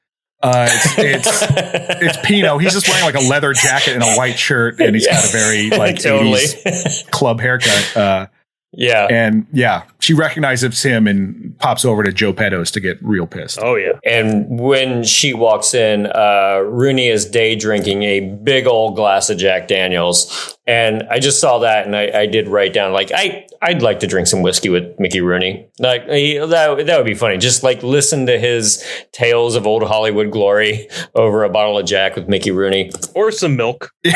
B: It's Pino. He's just wearing a leather jacket and a white shirt, and he's got a very
A: totally
B: 80s club haircut.
A: Yeah.
B: And she recognizes him and pops over to Joe Petto's to get real pissed.
C: Oh, yeah.
A: And when she walks in, Rooney is day drinking a big old glass of Jack Daniels. And I just saw that, and I did write down, I'd like to drink some whiskey with Micky Rooney. That would be funny. Just listen to his tales of old Hollywood glory over a bottle of Jack with Micky Rooney.
C: Or some milk.
A: No.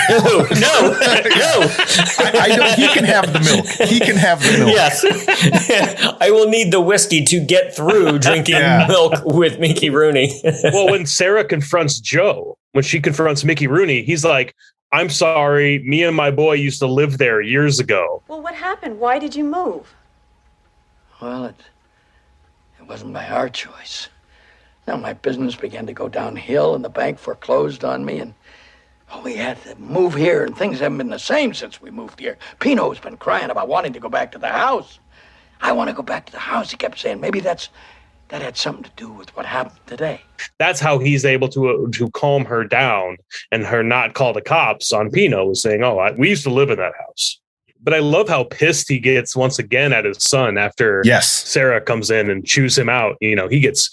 B: I know he can have the milk. He can have the milk.
A: Yes. I will need the whiskey to get through drinking milk with Micky Rooney.
C: Well, when Sarah confronts Joe, when she confronts Micky Rooney, he's like, I'm sorry, me and my boy used to live there years ago.
G: Well, what happened? Why did you move?
D: Well, it wasn't by our choice. Now my business began to go downhill and the bank foreclosed on me, and we had to move here, and things haven't been the same since we moved here. Pino's been crying about wanting to go back to the house. I want to go back to the house. He kept saying maybe that had something to do with what happened today.
C: That's how he's able to calm her down and her not call the cops on Pino, saying, we used to live in that house. But I love how pissed he gets once again at his son after Sarah comes in and chews him out. He gets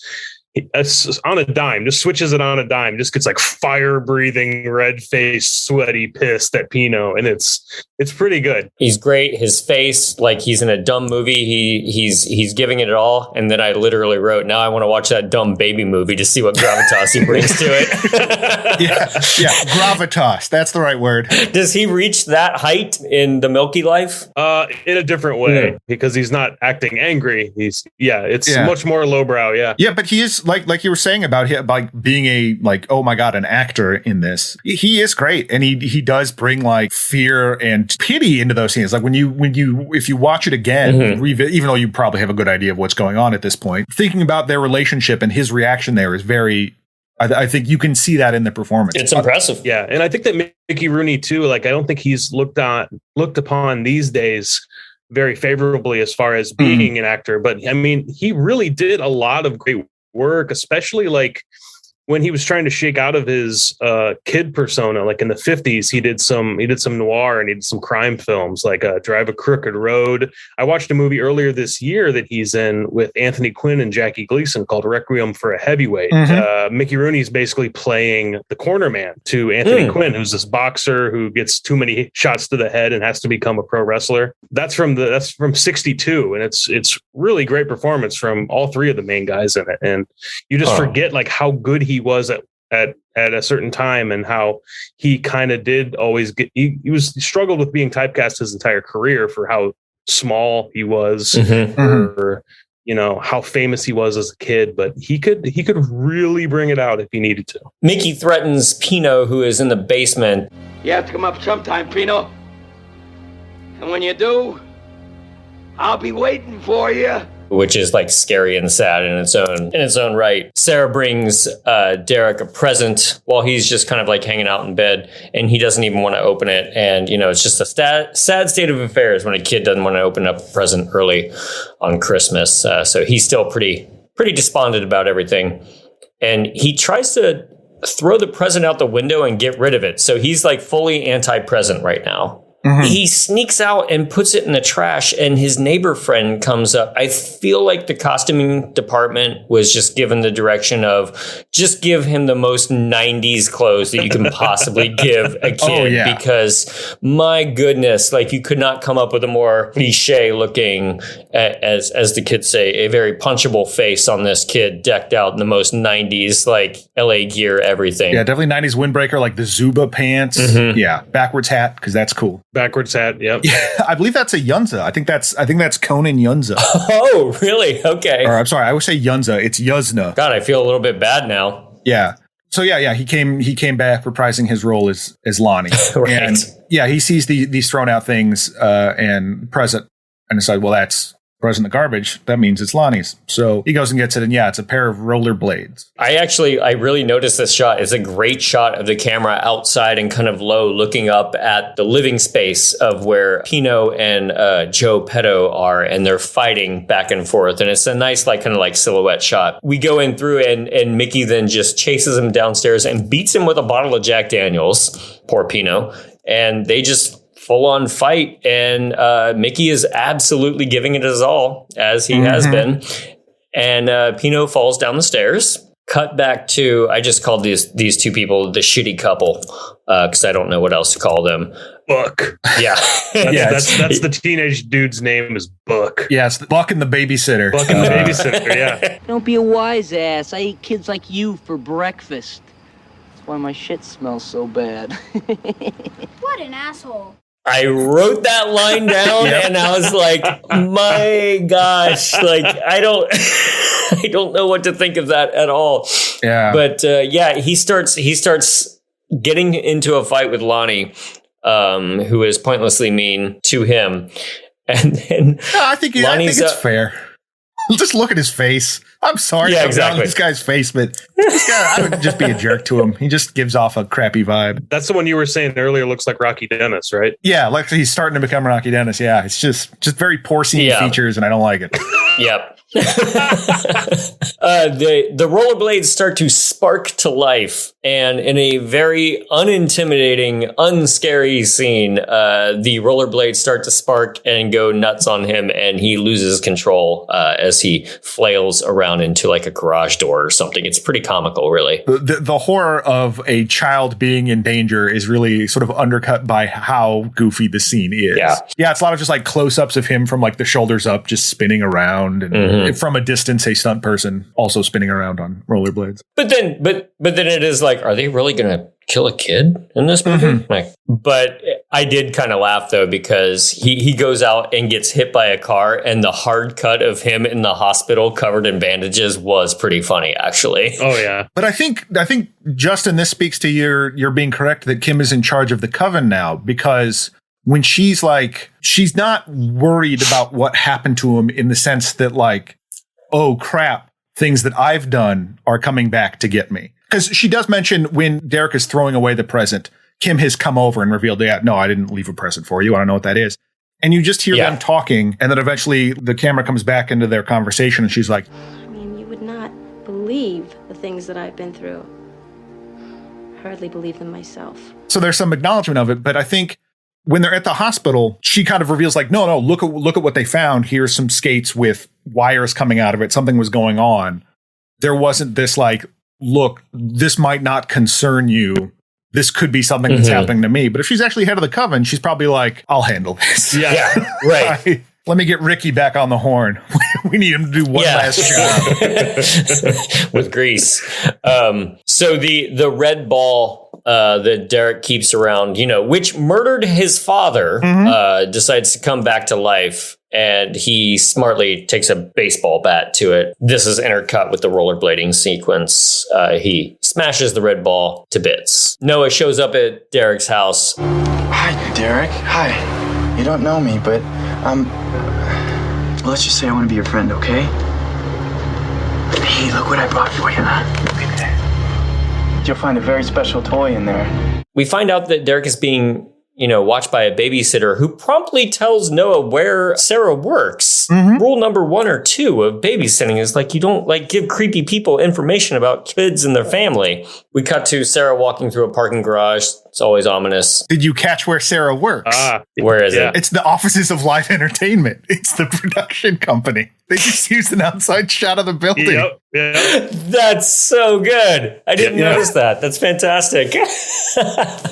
C: on a dime, just switches it on a dime, just gets fire breathing, red faced, sweaty, pissed at Pino. And it's pretty good.
A: He's great. His face, he's in a dumb movie. He's giving it all. And then I literally wrote, now I want to watch that dumb baby movie to see what gravitas he brings to it.
B: Yeah. Gravitas. That's the right word.
A: Does he reach that height in the Milky Life?
C: In a different way, because he's not acting angry. It's much more lowbrow. Yeah.
B: Yeah. But he is like you were saying about him, being oh my God, an actor in this. He is great. And he does bring fear and pity into those scenes. If you watch it again, even though you probably have a good idea of what's going on at this point, thinking about their relationship and his reaction there is very, I think you can see that in the performance.
A: It's impressive.
C: Yeah. And I think that Micky Rooney too, I don't think he's looked upon these days very favorably as far as being an actor. But I mean, he really did a lot of great work, especially when he was trying to shake out of his kid persona, like in the 50s, he did some noir and he did some crime films like Drive a Crooked Road. I watched a movie earlier this year that he's in with Anthony Quinn and Jackie Gleason called Requiem for a Heavyweight. Mickey Rooney is basically playing the corner man to Anthony Quinn, who's this boxer who gets too many shots to the head and has to become a pro wrestler. That's from 62, and it's really great performance from all three of the main guys in it. And you just forget like how good he was at a certain time, and how he kind of did always get he struggled with being typecast his entire career for how small he was, or how famous he was as a kid, but he could really bring it out if he needed to.
A: Mickey threatens Pino, who is in the basement.
D: You have to come up sometime, Pino. And when you do, I'll be waiting for you.
A: Which is like scary and sad in its own right. Sarah brings Derek a present while he's just kind of like hanging out in bed, and he doesn't even want to open it. And it's just a sad state of affairs when a kid doesn't want to open up a present early on Christmas. So he's still pretty despondent about everything, and he tries to throw the present out the window and get rid of it. So he's like fully anti-present right now. He sneaks out and puts it in the trash, and his neighbor friend comes up. I feel like the costuming department was just given the direction of just give him the most 90s clothes that you can possibly give a kid, because my goodness, like you could not come up with a more cliche looking, as the kids say, a very punchable face on this kid decked out in the most 90s, like LA gear, everything.
B: Yeah, definitely 90s windbreaker, like the Zuba pants. Yeah, backwards hat, because that's cool.
C: Backwards hat, yep.
B: Yeah, I believe that's a Yunza. I think that's Conan Yunza.
A: Oh, really? Okay.
B: Or I'm sorry, I would say Yunza. It's Yuzna.
A: God, I feel a little bit bad now.
B: Yeah. So yeah, he came back reprising his role as Lonnie.
A: Right.
B: And yeah, he sees these thrown out things and present, and decided, well, that's present the garbage. That means it's Lonnie's. So he goes and gets it, and yeah, it's a pair of rollerblades.
A: I really noticed this shot. It's a great shot of the camera outside and kind of low, looking up at the living space of where Pino and Joe Petto are, and they're fighting back and forth. And it's a nice, like, kind of like silhouette shot. We go in through, and Mickey then just chases him downstairs and beats him with a bottle of Jack Daniels. Poor Pino. And they just full-on fight, and Mickey is absolutely giving it his all, as he has been. And Pino falls down the stairs. Cut back to, I just called these two people the shitty couple, because I don't know what else to call them.
C: Buck.
A: Yeah.
C: That's the teenage dude's name is Buck.
B: Yeah, it's Buck and the babysitter.
C: Buck and the babysitter, yeah.
H: Don't be a wise ass. I eat kids like you for breakfast. That's why my shit smells so bad.
F: What an asshole.
A: I wrote that line down and I was like, my gosh, like, I don't know what to think of that at all.
B: Yeah.
A: But he starts getting into a fight with Lonnie, who is pointlessly mean to him. And then
B: I think it's fair. Just look at his face. I'm sorry.
A: Yeah, exactly.
B: This guy's face, but this guy, I would just be a jerk to him. He just gives off a crappy vibe.
C: That's the one you were saying earlier. Looks like Rocky Dennis, right?
B: Yeah, like he's starting to become Rocky Dennis. Yeah, it's just very porcine features, and I don't like it.
A: Yep. The rollerblades start to spark to life, and in a very unintimidating, unscary scene, the rollerblades start to spark and go nuts on him, and he loses control as he flails around into like a garage door or something. It's pretty comical, really.
B: The horror of a child being in danger is really sort of undercut by how goofy the scene is. Yeah, it's a lot of just like close-ups of him from like the shoulders up, just spinning around, and from a distance, a stunt person also spinning around on rollerblades.
A: But then it is like, are they really going to kill a kid in this movie? But I did kind of laugh though, because he goes out and gets hit by a car, and the hard cut of him in the hospital covered in bandages was pretty funny, actually.
C: Oh yeah.
B: But I think Justin, this speaks to your being correct that Kim is in charge of the coven now, because when she's not worried about what happened to him in the sense that like, oh crap, things that I've done are coming back to get me. Because she does mention when Derek is throwing away the present, Kim has come over and revealed, no, I didn't leave a present for you. I don't know what that is. And you just hear them talking, and then eventually the camera comes back into their conversation, and she's like,
I: I mean, you would not believe the things that I've been through. hardly believe them myself.
B: So there's some acknowledgement of it, but I think when they're at the hospital, she kind of reveals like, no, look at what they found. Here's some skates with wires coming out of it. Something was going on. There wasn't this like, look, this might not concern you. This could be something that's happening to me. But if she's actually head of the coven, she's probably like, I'll handle this.
A: Yeah, right.
B: Let me get Ricky back on the horn. We need him to do one last job.
A: With grease. So the red ball that Derek keeps around, which murdered his father, decides to come back to life. And he smartly takes a baseball bat to it. This is intercut with the rollerblading sequence. He smashes the red ball to bits. Noah shows up at Derek's house.
J: Hi, Derek. Hi. You don't know me, but let's just say I want to be your friend, okay? Hey, look what I brought for you. Look at that. You'll find a very special toy in there.
A: We find out that Derek is being watched by a babysitter who promptly tells Noah where Sarah works. Rule number 1 or 2 of babysitting is like, you don't give creepy people information about kids and their family. We cut to Sarah walking through a parking garage. It's always ominous.
B: Did you catch where Sarah works?
A: Where is it?
B: It's the offices of Live Entertainment. It's the production company. They just used an outside shot of the building.
C: Yep.
A: That's so good. I didn't notice that. That's fantastic.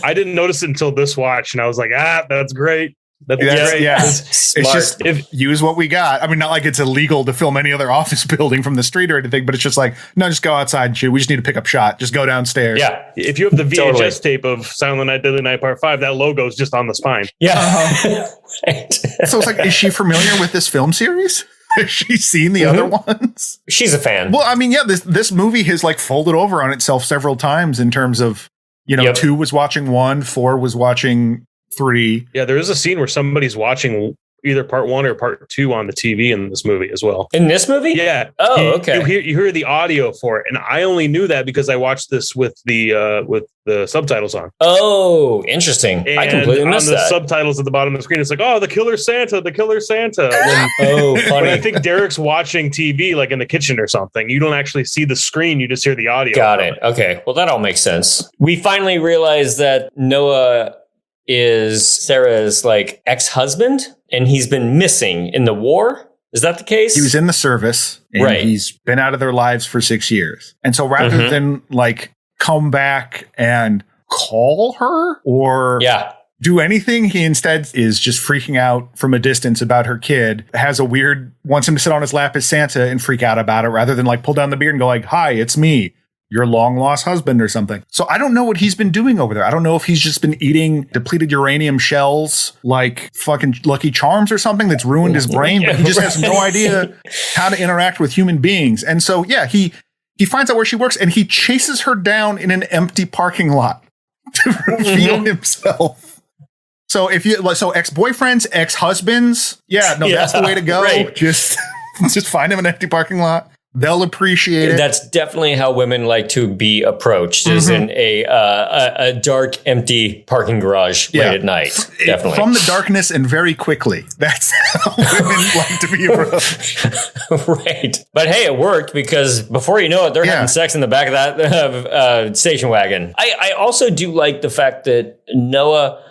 C: I didn't notice it until this watch, and I was like, that's great. That's great.
B: Yeah.
A: Smart.
B: It's just use what we got. I mean, not like it's illegal to film any other office building from the street or anything, but it's just like, no, just go outside and shoot. We just need to pick up shot. Just go downstairs.
A: Yeah.
C: If you have the VHS tape of Silent Night, Deadly Night Part 5, that logo is just on the spine.
A: Yeah. Right.
B: So it's like, is she familiar with this film series? Has she seen the other ones?
A: She's a fan.
B: Well, I mean, yeah, this movie has like folded over on itself several times in terms of, 2 was watching 1, 4 was watching 3.
C: Yeah, there is a scene where somebody's watching either part 1 or part 2 on the TV in this movie as well.
A: In this movie?
C: Yeah.
A: Oh, okay.
C: You hear the audio for it, and I only knew that because I watched this with the subtitles on.
A: Oh, interesting.
C: And
A: I completely missed
C: on the
A: that.
C: subtitles at the bottom of the screen, it's like, oh, the Killer Santa.
A: Funny.
C: When I think Derek's watching TV, like in the kitchen or something, you don't actually see the screen, you just hear the audio.
A: Got it. Okay. Well, that all makes sense. We finally realize that Noah is Sarah's ex-husband, and he's been missing in the war. Is that the case?
B: He was in the service, and he's been out of their lives for 6 years. And so rather than come back and call her or do anything, he instead is just freaking out from a distance about her kid, wants him to sit on his lap as Santa and freak out about it rather than pull down the beard and go hi, it's me, your long lost husband or something. So I don't know what he's been doing over there. I don't know if he's just been eating depleted uranium shells like fucking Lucky Charms or something that's ruined his brain, but he just has no idea how to interact with human beings. And so, he finds out where she works and he chases her down in an empty parking lot to reveal himself. So ex-boyfriends, ex-husbands, that's the way to go. Right. Just find him in an empty parking lot. They'll appreciate it.
A: That's definitely how women like to be approached, is in a dark, empty parking garage late at night. Definitely.
B: From the darkness and very quickly. That's how women like to be approached.
A: Right. But hey, it worked because before you know it, they're having sex in the back of that station wagon. I also do like the fact that Noah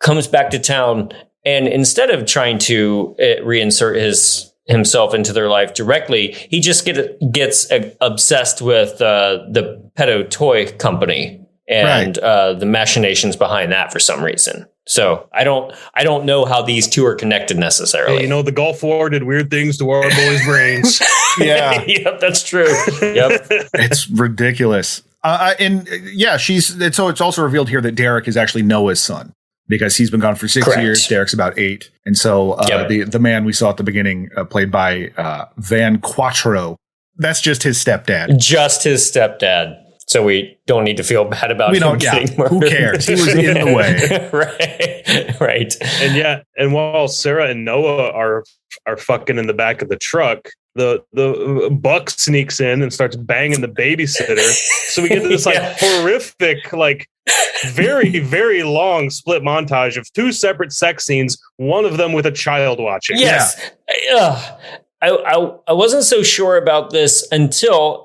A: comes back to town, and instead of trying to reinsert himself into their life directly, he just gets obsessed with the pedo toy company and the machinations behind that for some reason. So I don't know how these two are connected necessarily.
C: Hey, the Gulf War did weird things to our boys' brains.
A: Yep, that's true. Yep,
B: it's ridiculous. It's also revealed here that Derek is actually Noah's son, because he's been gone for 6 years. Derek's about 8. And so the man we saw at the beginning, played by Van Quattro, that's just his stepdad.
A: Just his stepdad. So we don't need to feel bad about him getting murdered.
B: Who cares? He was in the way.
A: Right.
C: And while Sarah and Noah are fucking in the back of the truck, the Buck sneaks in and starts banging the babysitter. So we get this horrific, very, very long split montage of 2 separate sex scenes, one of them with a child watching.
A: Yes. I wasn't so sure about this until,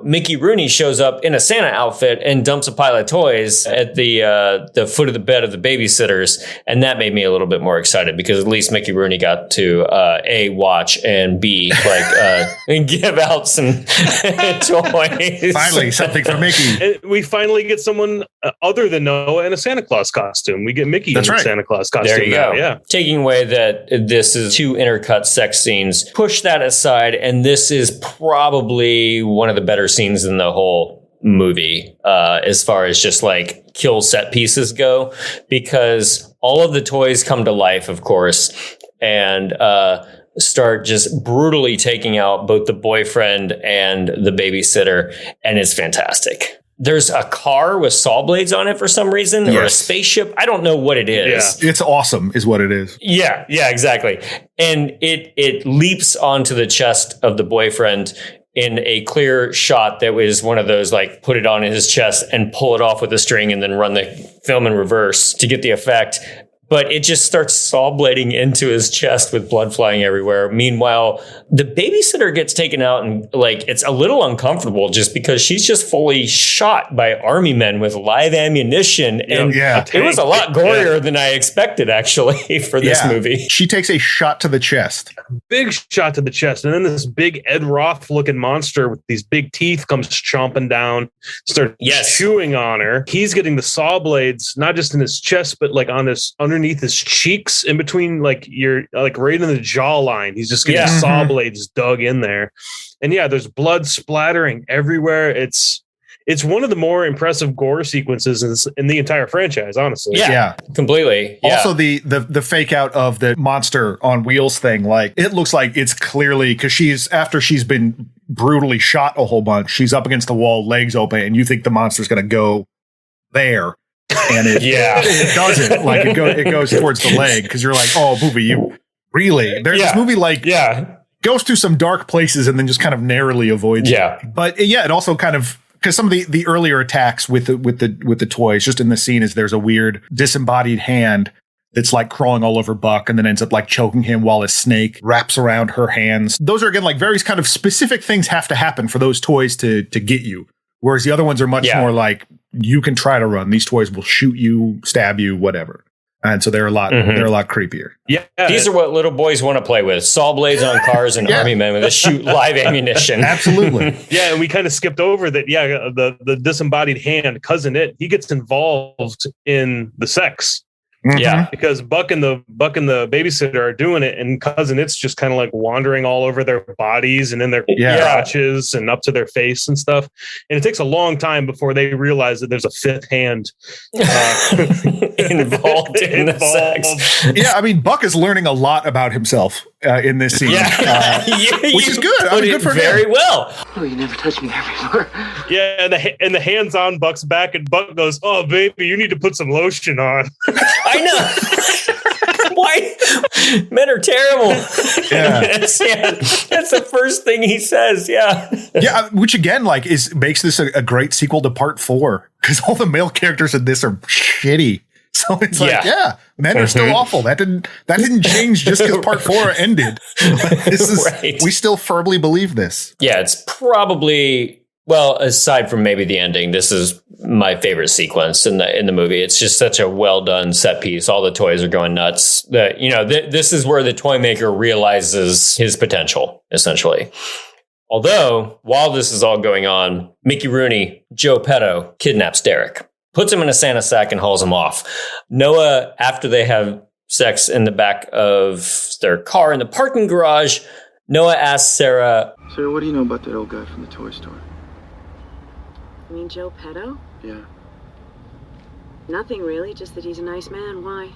A: Micky Rooney shows up in a Santa outfit and dumps a pile of toys at the foot of the bed of the babysitters. And that made me a little bit more excited because at least Micky Rooney got to, A, watch, and B, give out some toys.
B: Finally, something for Mickey.
C: And we finally get someone other than Noah in a Santa Claus costume. We get Mickey in a Santa Claus costume.
A: There you go. Yeah. Taking away that this is 2 intercut sex scenes, push that aside, and this is probably one of the better scenes in the whole movie as far as just like kill set pieces go, because all of the toys come to life, of course, and start just brutally taking out both the boyfriend and the babysitter, and it's fantastic. There's a car with saw blades on it for some reason, or a spaceship. I don't know what it is.
B: Yeah. It's awesome is what it is.
A: Yeah, exactly. And it leaps onto the chest of the boyfriend in a clear shot that was one of those, like, put it on his chest and pull it off with a string and then run the film in reverse to get the effect. But it just starts saw blading into his chest with blood flying everywhere. Meanwhile, the babysitter gets taken out, and like it's a little uncomfortable just because she's just fully shot by army men with live ammunition. And it was a lot gorier than I expected, actually, for this movie.
B: She takes a shot to the chest.
C: Big shot to the chest. And then this big Ed Roth looking monster with these big teeth comes chomping down, starts chewing on her. He's getting the saw blades, not just in his chest, but like on his underneath his cheeks, in between, like you're like right in the jawline. He's just getting saw blades dug in there, and there's blood splattering everywhere. It's one of the more impressive gore sequences in the entire franchise, honestly.
A: Yeah, completely.
B: Also, the fake out of the monster on wheels thing, like it looks like it's clearly because after she's been brutally shot a whole bunch, she's up against the wall, legs open, and you think the monster's going to go there. And it doesn't. Like it goes towards the leg because you're like, oh, movie, you really? This movie goes through some dark places and then just kind of narrowly avoids it. But it also kind of, because some of the earlier attacks with the toys, just in the scene, is there's a weird disembodied hand that's like crawling all over Buck and then ends up like choking him while a snake wraps around her hands. Those are, again, like very kind of specific things have to happen for those toys to get you. Whereas the other ones are much more like, you can try to run. These toys will shoot you, stab you, whatever. And so they're a lot creepier.
A: Yeah. These are what little boys want to play with. Saw blades on cars and army men with a shoot live ammunition.
B: Absolutely.
C: And we kind of skipped over that. The disembodied hand, Cousin It, he gets involved in the sex.
A: Yeah,
C: because Buck and the babysitter are doing it, and Cousin It's just kind of like wandering all over their bodies and in their crotches and up to their face and stuff. And it takes a long time before they realize that there's a fifth hand
A: involved in the sex.
B: Yeah, I mean, Buck is learning a lot about himself in this scene, which is good. Good for him.
A: Very well.
J: Oh, you never touched me there before.
C: Yeah, and the hand's on Buck's back, and Buck goes, "Oh, baby, you need to put some lotion on."
A: I know. Why? Men are terrible. That's the first thing he says. Yeah,
B: which again, like, makes this a great sequel to Part 4 because all the male characters in this are shitty. So it's like, men are still awful. That didn't change just because Part 4 ended. We still firmly believe this.
A: Yeah, it's probably. Well, aside from maybe the ending, this is my favorite sequence in the movie. It's just such a well done set piece. All the toys are going nuts. This is where the Toymaker realizes his potential, essentially. Although, while this is all going on, Micky Rooney, Joe Petto, kidnaps Derek, puts him in a Santa sack and hauls him off. Noah, after they have sex in the back of their car in the parking garage, Noah asks Sarah,
J: "Sarah, what do you know about that old guy from the toy store?"
G: You mean Joe Petto?
J: Yeah.
G: Nothing really, just that he's a nice man. Why?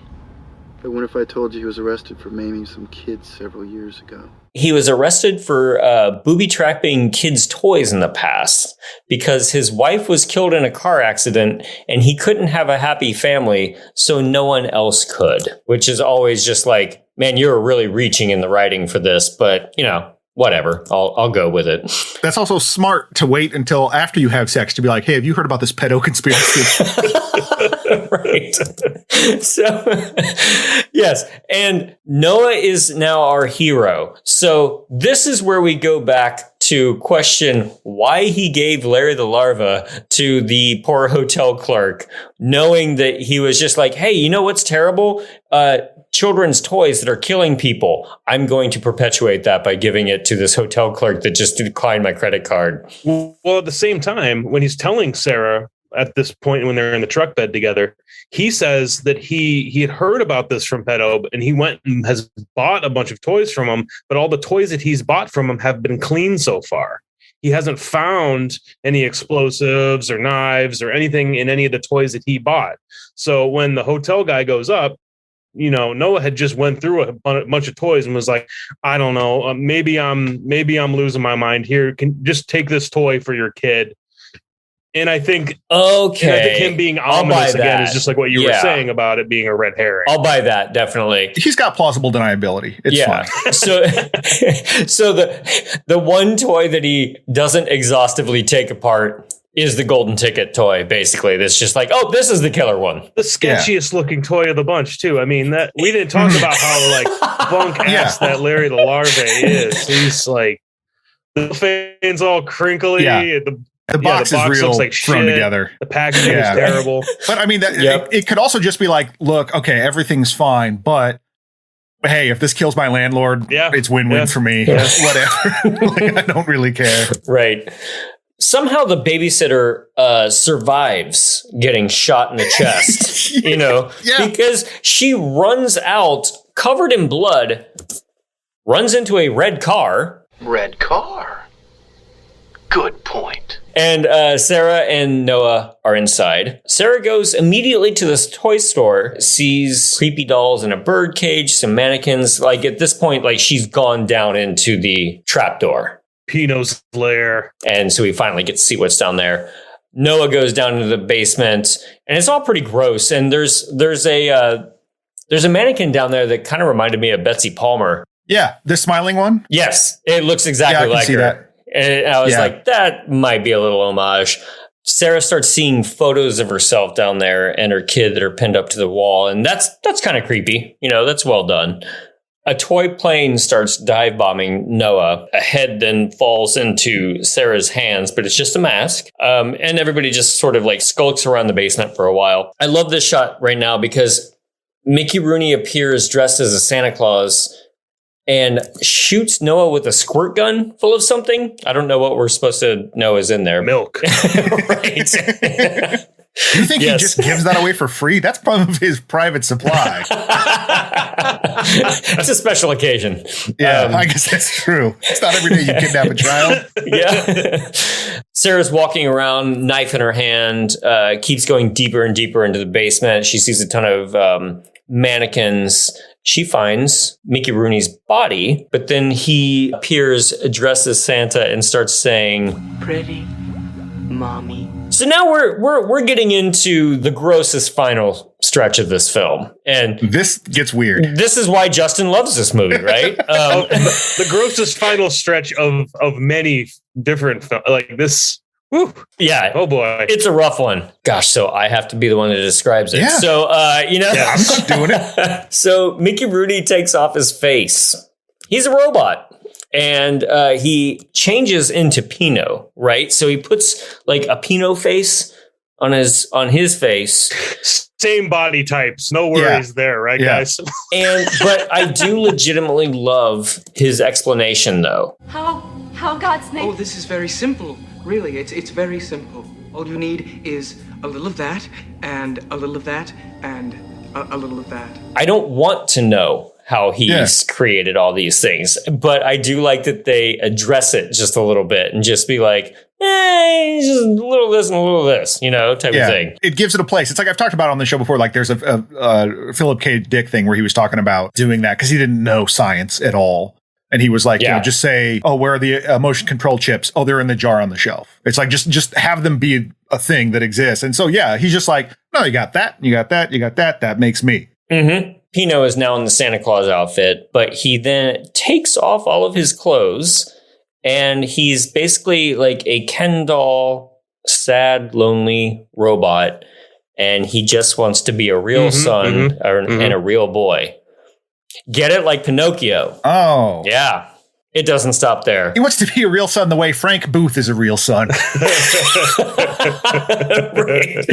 J: I wonder if I told you he was arrested for maiming some kids several years ago.
A: He was arrested for booby-trapping kids' toys in the past because his wife was killed in a car accident and he couldn't have a happy family, so no one else could. Which is always just like, man, you're really reaching in the writing for this, but, whatever. I'll go with it.
B: That's also smart to wait until after you have sex to be like, hey, have you heard about this pedo conspiracy?
A: Right. So, yes. And Noah is now our hero. So this is where we go back to question why he gave Larry the larva to the poor hotel clerk, knowing that he was just like, hey, you know what's terrible? Children's toys that are killing people. I'm going to perpetuate that by giving it to this hotel clerk that just declined my credit card.
C: Well, at the same time, when he's telling Sarah at this point, when they're in the truck bed together, he says that he had heard about this from Pedo, and he went and has bought a bunch of toys from him, but all the toys that he's bought from him have been clean so far. He hasn't found any explosives or knives or anything in any of the toys that he bought. So when the hotel guy goes up, Noah had just went through a bunch of toys and was like, I don't know, maybe I'm losing my mind here. Can just take this toy for your kid. And I think, him being ominous again is just like what you were saying about it being a red herring.
A: I'll buy that, definitely.
B: He's got plausible deniability. It's fine.
A: So the one toy that he doesn't exhaustively take apart is the golden ticket toy, basically. That's just like, oh, this is the killer one.
C: The sketchiest looking toy of the bunch, too. I mean, that we didn't talk about how like bunk ass that Larry the Larvae is. He's like, the fan's all crinkly.
B: Yeah. The box is real
C: looks like
B: thrown
C: shit.
B: together.
C: The packaging is terrible.
B: But I mean, it could also just be like, look, okay, everything's fine, but hey, if this kills my landlord, it's win-win for me. Yeah. Whatever. Like, I don't really care.
A: Right. Somehow the babysitter survives getting shot in the chest, because she runs out covered in blood, runs into a red car.
D: Red car. Good point.
A: And Sarah and Noah are inside. Sarah goes immediately to this toy store, sees creepy dolls in a bird cage, some mannequins. Like at this point, like she's gone down into the trapdoor.
C: Pino's lair.
A: And so we finally get to see what's down there. Noah goes down into the basement, and it's all pretty gross. And there's a mannequin down there that kind of reminded me of Betsy Palmer.
B: Yeah, the smiling one?
A: Yes, it looks exactly like her.
B: That.
A: And I was like, that might be a little homage. Sarah starts seeing photos of herself down there and her kid that are pinned up to the wall. And that's kind of creepy. That's well done. A toy plane starts dive bombing Noah. A head then falls into Sarah's hands, but it's just a mask. And everybody just sort of like skulks around the basement for a while. I love this shot right now because Micky Rooney appears dressed as a Santa Claus and shoots Noah with a squirt gun full of something. I don't know what we're supposed to know is in there.
C: Milk.
A: Right.
B: You think he just gives that away for free? That's probably his private supply.
A: It's a special occasion.
B: Yeah, I guess that's true. It's not every day you kidnap a child.
A: Yeah. Sarah's walking around, knife in her hand, keeps going deeper and deeper into the basement. She sees a ton of mannequins. She finds Micky Rooney's body, but then he appears dressed as Santa and starts saying,
H: "Pretty mommy."
A: So now we're getting into the grossest final stretch of this film, and
B: this gets weird.
A: This is why Justin loves this movie, right?
C: The grossest final stretch of many different films, like this. Woo.
A: Yeah.
C: Oh boy.
A: It's a rough one. Gosh, so I have to be the one that describes it.
B: Yeah.
A: So,
B: I'm not doing it.
A: So Micky Rooney takes off his face. He's a robot. And he changes into Pino, right? So he puts like a Pino face on his face.
C: Same body types. No worries there, right, guys?
A: But I do legitimately love his explanation, though.
I: How God's name?
J: Oh, this is very simple. Really, it's very simple. All you need is a little of that, and a little of that, and a little of that.
A: I don't want to know how he's created all these things, but I do like that they address it just a little bit and just be like, just a little of this and a little of this, type of thing.
B: It gives it a place. It's like I've talked about on the show before, like there's a Philip K. Dick thing where he was talking about doing that because he didn't know science at all. And he was like, just say, oh, where are the motion control chips? Oh, they're in the jar on the shelf. It's like, just have them be a thing that exists. And so, he's just like, no, you got that. You got that. You got that. That makes me.
A: Mm-hmm. Pino is now in the Santa Claus outfit, but he then takes off all of his clothes and he's basically like a Ken doll, sad, lonely robot. and he just wants to be a real son and a real boy. Get it? Like Pinocchio.
B: Oh.
A: Yeah. It doesn't stop there.
B: He wants to be a real son the way Frank Booth is a real son.
A: Right.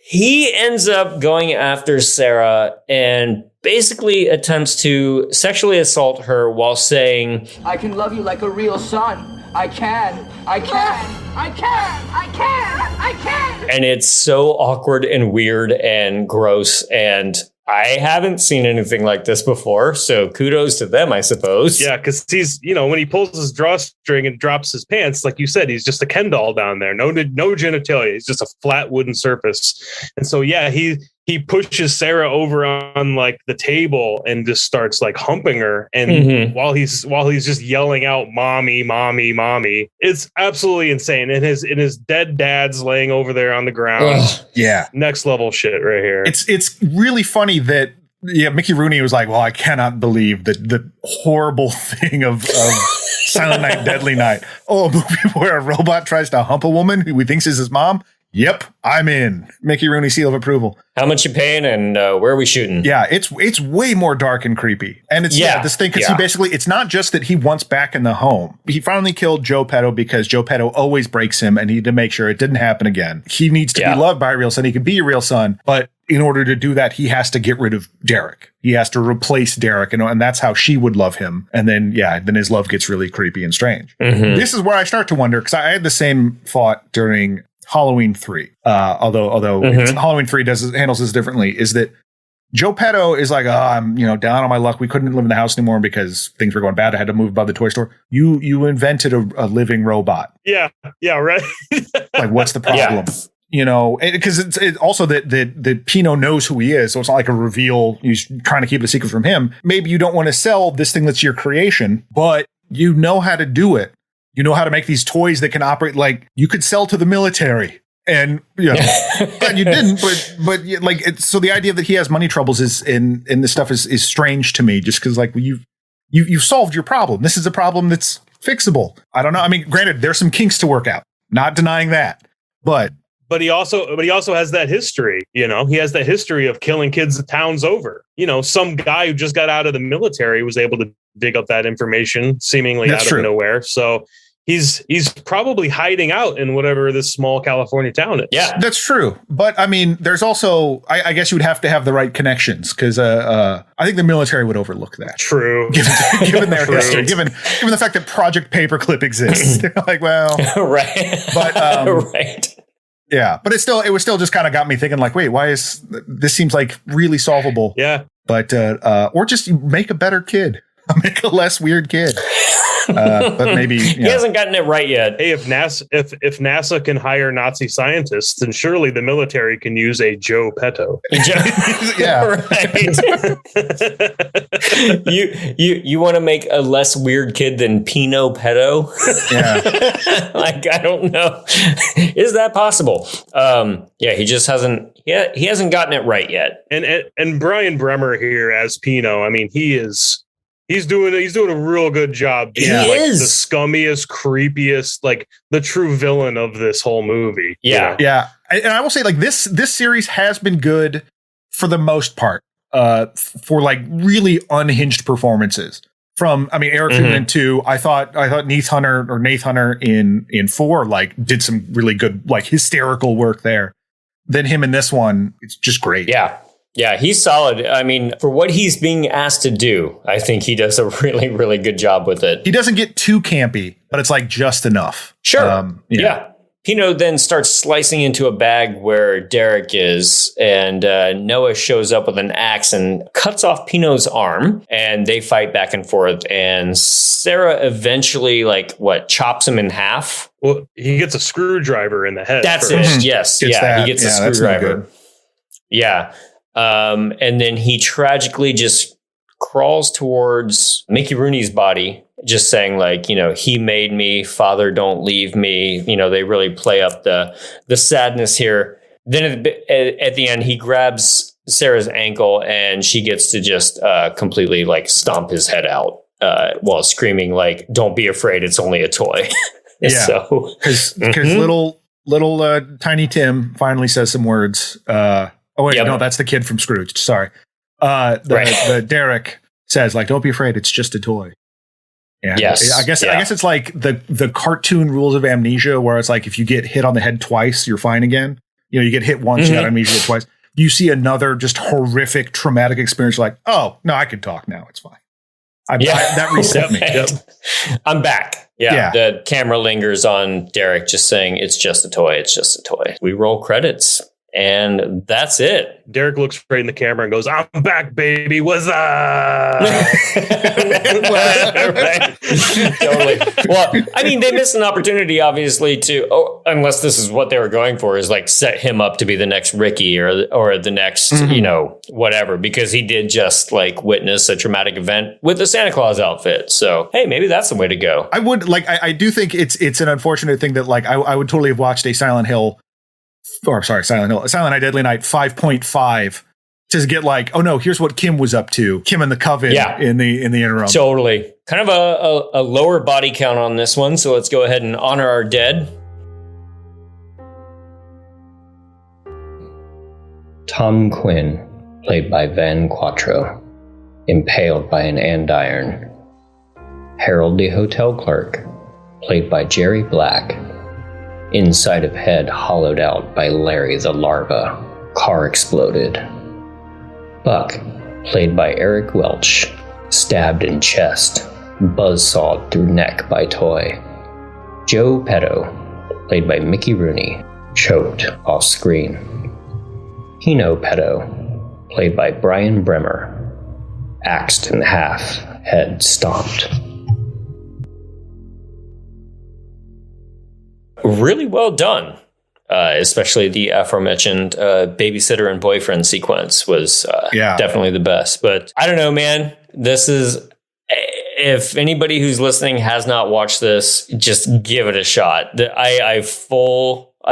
A: He ends up going after Sarah and basically attempts to sexually assault her while saying,
E: I can love you like a real son. I can. I can. I can. I can. I can.
A: And it's so awkward and weird and gross, and I haven't seen anything like this before, so kudos to them, I suppose.
C: Yeah, because he's, when he pulls his drawstring and drops his pants, like you said, he's just a Ken doll down there. No genitalia. He's just a flat wooden surface. And so, yeah, he pushes Sarah over on like the table and just starts like humping her. And while he's just yelling out, "Mommy, mommy, mommy," it's absolutely insane. And his dead dad's laying over there on the ground.
B: Ugh. Yeah,
C: next level shit right here.
B: It's really funny that Micky Rooney was like, well, I cannot believe the horrible thing of Silent Night, Deadly Night. Oh, a movie where a robot tries to hump a woman who he thinks is his mom. Yep, I'm in. Micky Rooney seal of approval.
A: How much you paying and where are we shooting?
B: Yeah, it's way more dark and creepy. And it's this thing, because he basically, it's not just that he wants back in the home. He finally killed Joe Petto because Joe Petto always breaks him and he had to make sure it didn't happen again. He needs to be loved by a real son. He can be a real son, but in order to do that, he has to get rid of Derek. He has to replace Derek, and that's how she would love him. And then, then his love gets really creepy and strange. This is where I start to wonder, because I had the same thought during Halloween 3, although Halloween 3 handles this differently, is that Joe Petto is like, I'm down on my luck. We couldn't live in the house anymore because things were going bad. I had to move above the toy store. You invented a living robot.
C: Yeah, right.
B: Like, what's the problem? Because it's also that Pino knows who he is, so it's not like a reveal. He's trying to keep it a secret from him. Maybe you don't want to sell this thing that's your creation, but you know how to do it. You know how to make these toys that can operate, like you could sell to the military, and and you didn't. But so the idea that he has money troubles is in this stuff is strange to me, just because like you've solved your problem. This is a problem that's fixable. I don't know. I mean, granted, there's some kinks to work out. Not denying that, but
C: he also has that history. He has that history of killing kids towns over. Some guy who just got out of the military was able to dig up that information seemingly out of nowhere. So he's probably hiding out in whatever this small California town is.
B: Yeah, that's true. But I mean, there's also, I guess you would have to have the right connections, because I think the military would overlook that.
C: True.
B: Given their history, given the fact that Project Paperclip exists. They're like, well,
A: right.
B: But
A: right.
B: Yeah, but it was still just kind of got me thinking, like, wait, why is this seems like really solvable?
C: Yeah.
B: But or just make a better kid, make a less weird kid. But maybe
A: he hasn't gotten it right yet.
C: Hey, if NASA can hire Nazi scientists, then surely the military can use a Joe Petto.
B: Yeah,
A: right. You want to make a less weird kid than Pino Petto?
B: Yeah,
A: like, I don't know. Is that possible? He just hasn't. Yeah, he hasn't gotten it right yet.
C: And Brian Bremer here as Pino. I mean, He's doing a real good job.
A: He is
C: the scummiest, creepiest, like the true villain of this whole movie.
A: Yeah.
B: Yeah. And I will say, like, this series has been good for the most part, for like really unhinged performances from, Eric Friedman too. I thought Nath Hunter in 4, like, did some really good, like, hysterical work there. Then him in this one, it's just great.
A: Yeah. Yeah, he's solid. I mean, for what he's being asked to do, I think he does a really, really good job with it.
B: He doesn't get too campy, but it's like just enough.
A: Sure. Yeah. Pino then starts slicing into a bag where Derek is, and Noah shows up with an axe and cuts off Pino's arm, and they fight back and forth, and Sarah eventually, chops him in half.
C: Well, he gets a screwdriver in the head.
A: That's
C: first.
A: it. Yes. He gets a screwdriver. Yeah. And then he tragically just crawls towards Micky Rooney's body, just saying, like, he made me, Father, don't leave me. They really play up the sadness here. Then at the end, he grabs Sarah's ankle and she gets to just completely like stomp his head out while screaming, like, don't be afraid. It's only a toy.
B: Yeah. So because little Tiny Tim finally says some words. Oh wait, no, that's the kid from Scrooge. Sorry. The Derek says, like, don't be afraid, it's just a toy. And I guess it's like the cartoon rules of amnesia, where it's like if you get hit on the head twice, you're fine again. You know, you get hit once, you got amnesia twice. You see another just horrific traumatic experience, you're like, oh no, I can talk now. It's fine. That reset me.
A: I'm back. Yeah. The camera lingers on Derek just saying, it's just a toy. It's just a toy. We roll credits. And that's it.
C: Derek looks straight in the camera and goes, I'm back, baby. What's up?
A: Right. Totally. Well, I mean, they missed an opportunity, obviously, unless this is what they were going for, is like set him up to be the next Ricky or the next, whatever, because he did just like witness a traumatic event with the Santa Claus outfit. So, hey, maybe that's the way to go.
B: I would I do think it's an unfortunate thing that like I would totally have watched a Silent Night, Deadly Night 5.5 to get like, oh no, here's what Kim was up to. Kim and the Coven in the interim.
A: Totally. Kind of a lower body count on this one. So let's go ahead and honor our dead. Tom Quinn, played by Van Quattro, impaled by an andiron. Harold the hotel clerk, played by Jerry Black. Inside of head hollowed out by Larry the larva. Car exploded. Buck, played by Eric Welch, stabbed in chest. Buzzsawed through neck by toy. Joe Petto, played by Micky Rooney, choked off screen. Hino Petto, played by Brian Bremer, axed in half, head stomped. Really well done. Especially the aforementioned babysitter and boyfriend sequence was definitely the best. But I don't know, man. This is, if anybody who's listening has not watched this, just give it a shot.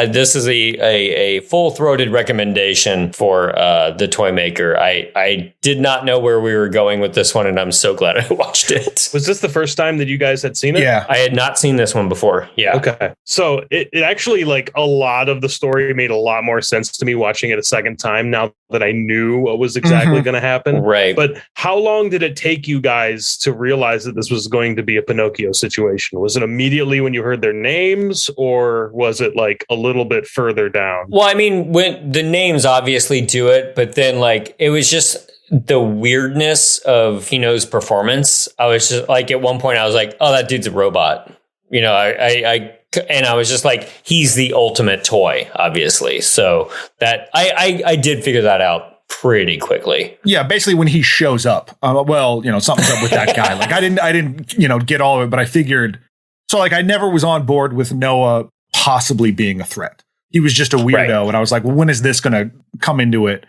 A: This is a full-throated recommendation for the Toymaker. I did not know where we were going with this one, and I'm so glad I watched it.
C: Was this the first time that you guys had seen it?
B: Yeah.
A: I had not seen this one before. Yeah.
C: Okay. So it actually, like, a lot of the story made a lot more sense to me watching it a second time now that I knew what was exactly going to happen.
A: Right.
C: But how long did it take you guys to realize that this was going to be a Pinocchio situation? Was it immediately when you heard their names, or was it like a little bit further down?
A: Well, I mean, when the names obviously do it, but then like it was just the weirdness of Hino's performance. I was just like, at one point I was like, oh, that dude's a robot. You know, and I was just like, he's the ultimate toy, obviously. So that I did figure that out pretty quickly.
B: Yeah, basically when he shows up, something's up with that guy. Like I didn't, get all of it, but I figured. So like I never was on board with Noah possibly being a threat. He was just a weirdo, and I was like, well, when is this going to come into it?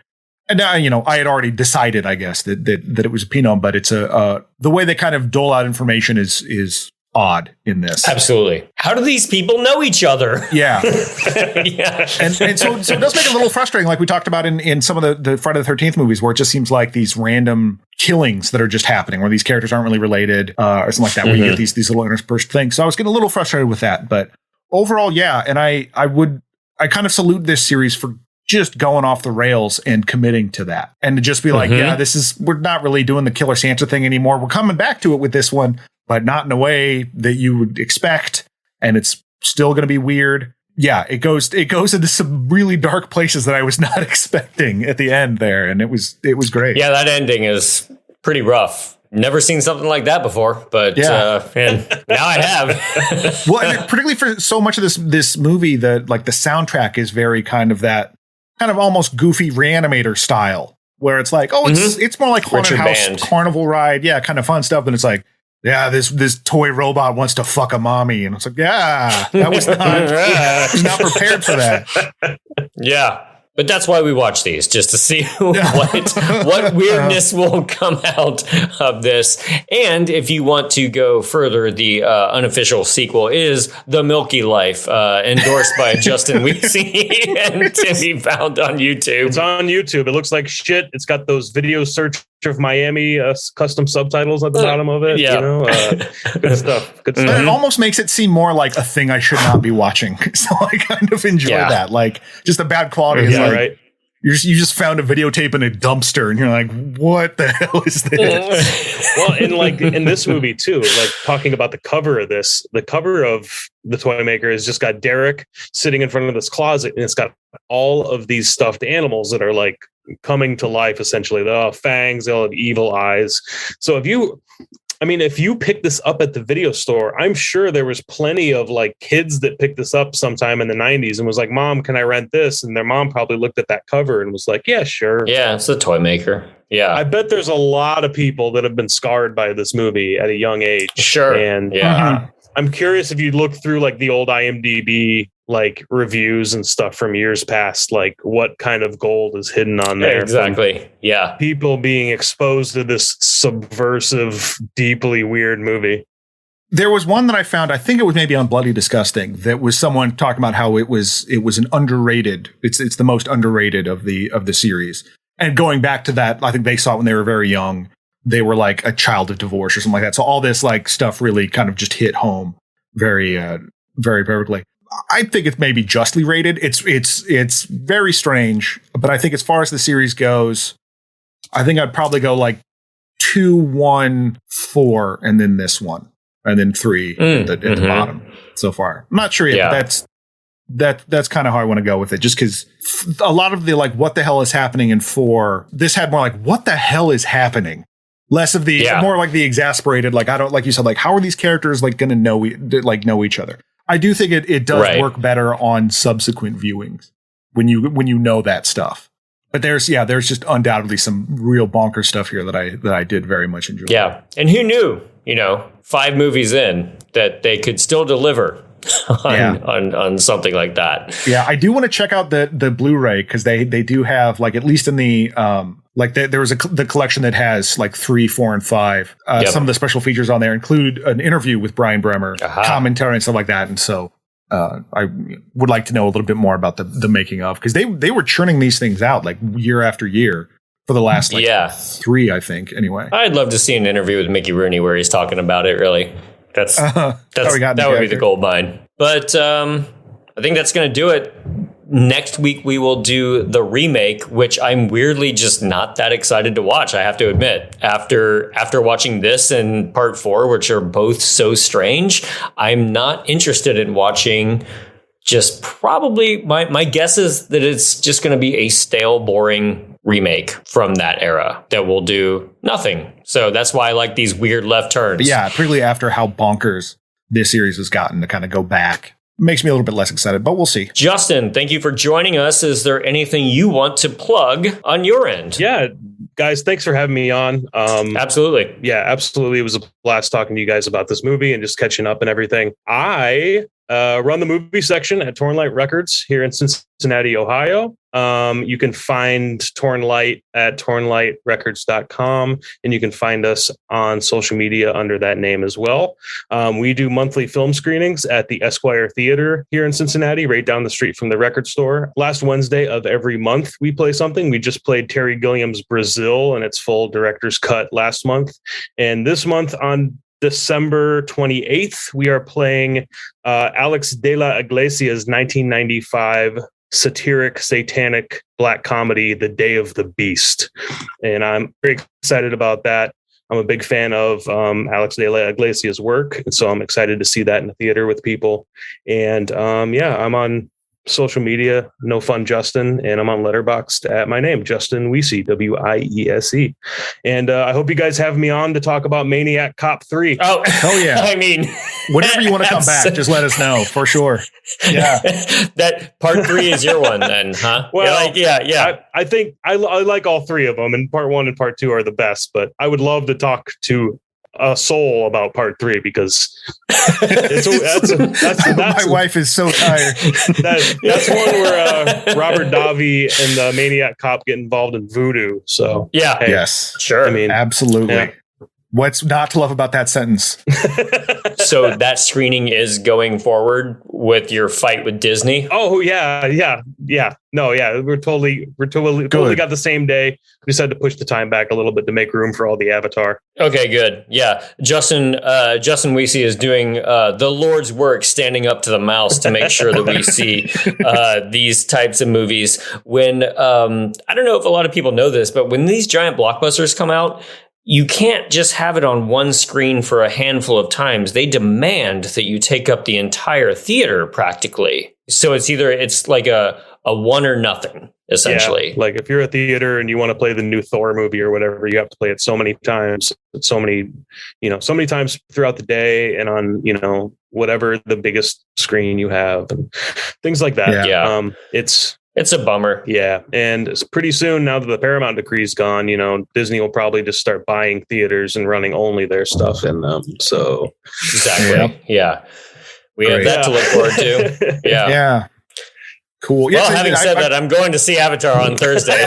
B: And now, I had already decided, I guess, that it was a Pinot, but it's the way they kind of dole out information is odd in this.
A: Absolutely. How do these people know each other?
B: Yeah.
A: Yeah.
B: And so it does make it a little frustrating, like we talked about in some of the Friday the 13th movies, where it just seems like these random killings that are just happening, where these characters aren't really related, or something like that, where you get these little interspersed things. So I was getting a little frustrated with that, but overall, yeah. And I kind of salute this series for just going off the rails and committing to that, and to just be like, we're not really doing the Killer Santa thing anymore. We're coming back to it with this one, but not in a way that you would expect. And it's still going to be weird. Yeah, it goes into some really dark places that I was not expecting at the end there. And it was great.
A: Yeah, that ending is pretty rough. Never seen something like that before, but and now I have.
B: Well, and particularly for so much of this movie, the soundtrack is very kind of that kind of almost goofy Reanimator style, where it's like, oh, it's more like haunted house carnival ride, kind of fun stuff. And it's like, yeah, this toy robot wants to fuck a mommy, and it's like, yeah, that was not prepared for that.
A: Yeah. But that's why we watch these, just to see what weirdness will come out of this. And if you want to go further, the unofficial sequel is The Milky Life, endorsed by Justin Weise and to be found on YouTube.
C: It's on YouTube. It looks like shit. It's got those video search of Miami custom subtitles at the bottom of it.
A: Yeah.
C: Good stuff. Good stuff.
B: But it almost makes it seem more like a thing I should not be watching. So I kind of enjoy that. Like, just the bad quality is like,
C: right.
B: You just found a videotape in a dumpster and you're like, what the hell is this?
C: Well, and like in this movie too, like talking about the cover of this, the cover of the Toymaker has just got Derek sitting in front of this closet, and it's got all of these stuffed animals that are like coming to life. Essentially, they all have fangs, they all have evil eyes. So if you pick this up at the video store, I'm sure there was plenty of like kids that picked this up sometime in the 90s and was like, Mom, can I rent this? And their mom probably looked at that cover and was like, yeah, sure.
A: Yeah, it's a Toymaker. Yeah.
C: I bet there's a lot of people that have been scarred by this movie at a young age.
A: Sure.
C: And I'm curious if you look through like the old IMDb like reviews and stuff from years past, like what kind of gold is hidden on there.
A: Exactly. Yeah.
C: People being exposed to this subversive, deeply weird movie.
B: There was one that I found, I think it was maybe on Bloody Disgusting, that was someone talking about how it was an underrated, it's the most underrated of the series. And going back to that, I think they saw it when they were very young. They were like a child of divorce or something like that. So all this like stuff really kind of just hit home very, very perfectly. I think it's maybe justly rated. It's very strange, but I think as far as the series goes, I think I'd probably go like 2, 1, 4, and then this one, and then 3 at the bottom so far. I'm not sure yet, but that's kind of how I want to go with it. Just because a lot of the like, what the hell is happening in 4? This had more like, what the hell is happening? Less of the more like the exasperated. Like I don't like you said. Like how are these characters like going to know each other? I do think it does work better on subsequent viewings when you know that stuff. But there's just undoubtedly some real bonker stuff here that I did very much enjoy.
A: Yeah. And who knew, 5 movies in that they could still deliver on something like that. Yeah,
B: I do want to check out the Blu-ray because they do have like, at least in the there was the collection that has like 3, 4, and 5. Some of the special features on there include an interview with Brian Bremer, commentary and stuff like that. And so I would like to know a little bit more about the making of, because they were churning these things out like year after year for the last 3, I think. Anyway,
A: I'd love to see an interview with Micky Rooney where he's talking about it. Really, that would be the gold mine. But I think that's going to do it. Next week, we will do the remake, which I'm weirdly just not that excited to watch, I have to admit. After watching this and part 4, which are both so strange, I'm not interested in watching. Just probably, my guess is that it's just going to be a stale, boring remake from that era that will do nothing. So that's why I like these weird left turns.
B: But yeah, particularly after how bonkers this series has gotten, to kind of go back makes me a little bit less excited, but we'll see.
A: Justin, thank you for joining us. Is there anything you want to plug on your end?
C: Yeah, guys, thanks for having me on.
A: Absolutely.
C: Yeah, absolutely. It was a blast talking to you guys about this movie and just catching up and everything. I run the movie section at Torn Light Records here in Cincinnati, Ohio. You can find Torn Light at tornlightrecords.com, and you can find us on social media under that name as well. We do monthly film screenings at the Esquire Theater here in Cincinnati, right down the street from the record store. Last Wednesday of every month, we play something. We just played Terry Gilliam's Brazil and its full director's cut last month. And this month on December 28th, we are playing Alex de la Iglesia's 1995 satiric, satanic black comedy, The Day of the Beast. And I'm very excited about that. I'm a big fan of Alex de la Iglesia's work, and so I'm excited to see that in the theater with people. And I'm on social media, No Fun Justin, and I'm on Letterboxd at my name, Justin Weise, Wiese. And I hope you guys have me on to talk about Maniac Cop 3.
A: Oh
B: yeah.
A: I mean,
B: whenever you want to come back, just let us know for sure. Yeah.
A: That part 3 is your one then, huh?
C: Well, yeah. I think I like all 3 of them, and part 1 and part 2 are the best, but I would love to talk to a soul about part 3 because that's
B: my wife is so tired.
C: That's one where Robert Davi and the Maniac Cop get involved in voodoo. So
B: yes,
A: sure.
B: I mean, absolutely. What's not to love about that sentence?
A: So that screening is going forward with your fight with Disney?
C: Oh, yeah. No, yeah. We're totally got the same day. We just had to push the time back a little bit to make room for all the Avatar.
A: Okay, good. Yeah. Justin Weise is doing the Lord's work, standing up to the mouse to make sure that we see these types of movies. When, I don't know if a lot of people know this, but when these giant blockbusters come out, you can't just have it on one screen for a handful of times. They demand that you take up the entire theater practically. So it's like a one or nothing, essentially.
C: Yeah, like if you're a theater and you want to play the new Thor movie or whatever, you have to play it so many times, so many times throughout the day and on, whatever the biggest screen you have and things like that.
A: Yeah. It's a bummer.
C: Yeah. And pretty soon, now that the Paramount decree is gone, Disney will probably just start buying theaters and running only their stuff in them. So
A: exactly. Yeah. We have that to look forward to. Yeah.
B: Yeah. Cool.
A: Well, having said that, I'm going to see Avatar on Thursday.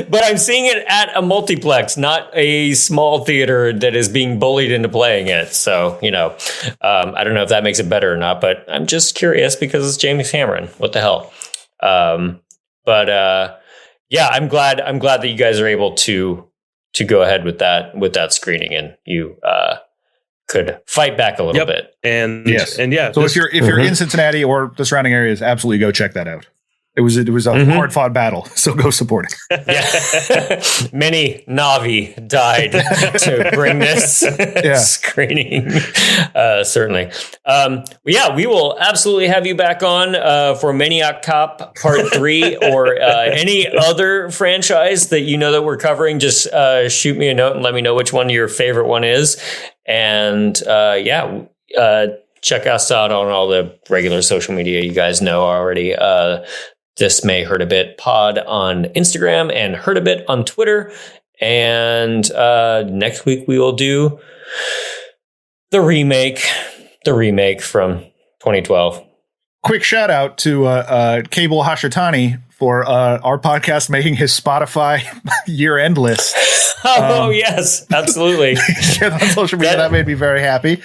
A: But I'm seeing it at a multiplex, not a small theater that is being bullied into playing it. So, I don't know if that makes it better or not, but I'm just curious because it's James Cameron. What the hell? I'm glad that you guys are able to go ahead with that screening and you could fight back a little bit.
C: And
B: yes.
C: And yeah.
B: So if you're in Cincinnati or the surrounding areas, absolutely go check that out. It was a hard fought battle, so go support it.
A: Yeah. Many Na'vi died to bring this screening. Certainly. We will absolutely have you back on for Maniac Cop Part 3 or any other franchise that that we're covering. Just shoot me a note and let me know which one your favorite one is. And check us out on all the regular social media you guys know already. This May Hurt a Bit pod on Instagram and Hurt a Bit on Twitter. And next week we will do the remake from 2012.
B: Quick shout out to Cable Hashitani for our podcast making his Spotify year-end list.
A: Yes, absolutely.
B: On social media, that made me very happy.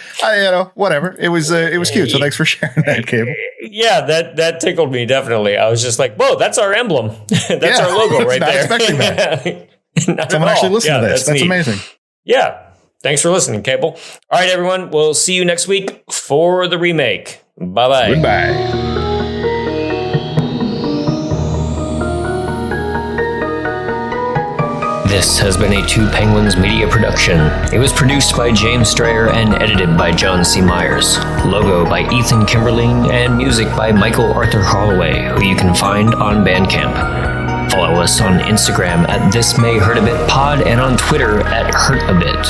B: Whatever. It was cute. So thanks for sharing that, Cable.
A: Yeah, that tickled me definitely. I was just like, "Whoa, that's our emblem. That's our logo right
B: not
A: there."
B: Expecting that.
A: Not
B: Someone actually listened to this. That's
A: neat.
B: amazing.
A: Yeah. Thanks for listening, Cable. All right, everyone. We'll see you next week for the remake. Bye-bye.
B: Goodbye.
A: This has been a Two Penguins media production. It was produced by James Strayer and edited by John C. Myers. Logo by Ethan Kimberling and music by Michael Arthur Holloway, who you can find on Bandcamp. Follow us on Instagram at This May Hurt a Bit Pod and on Twitter at Hurt a Bit.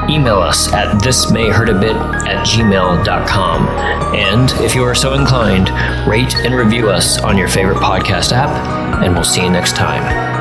A: Email us at thismayhurtabit@gmail.com. And if you are so inclined, rate and review us on your favorite podcast app, and we'll see you next time.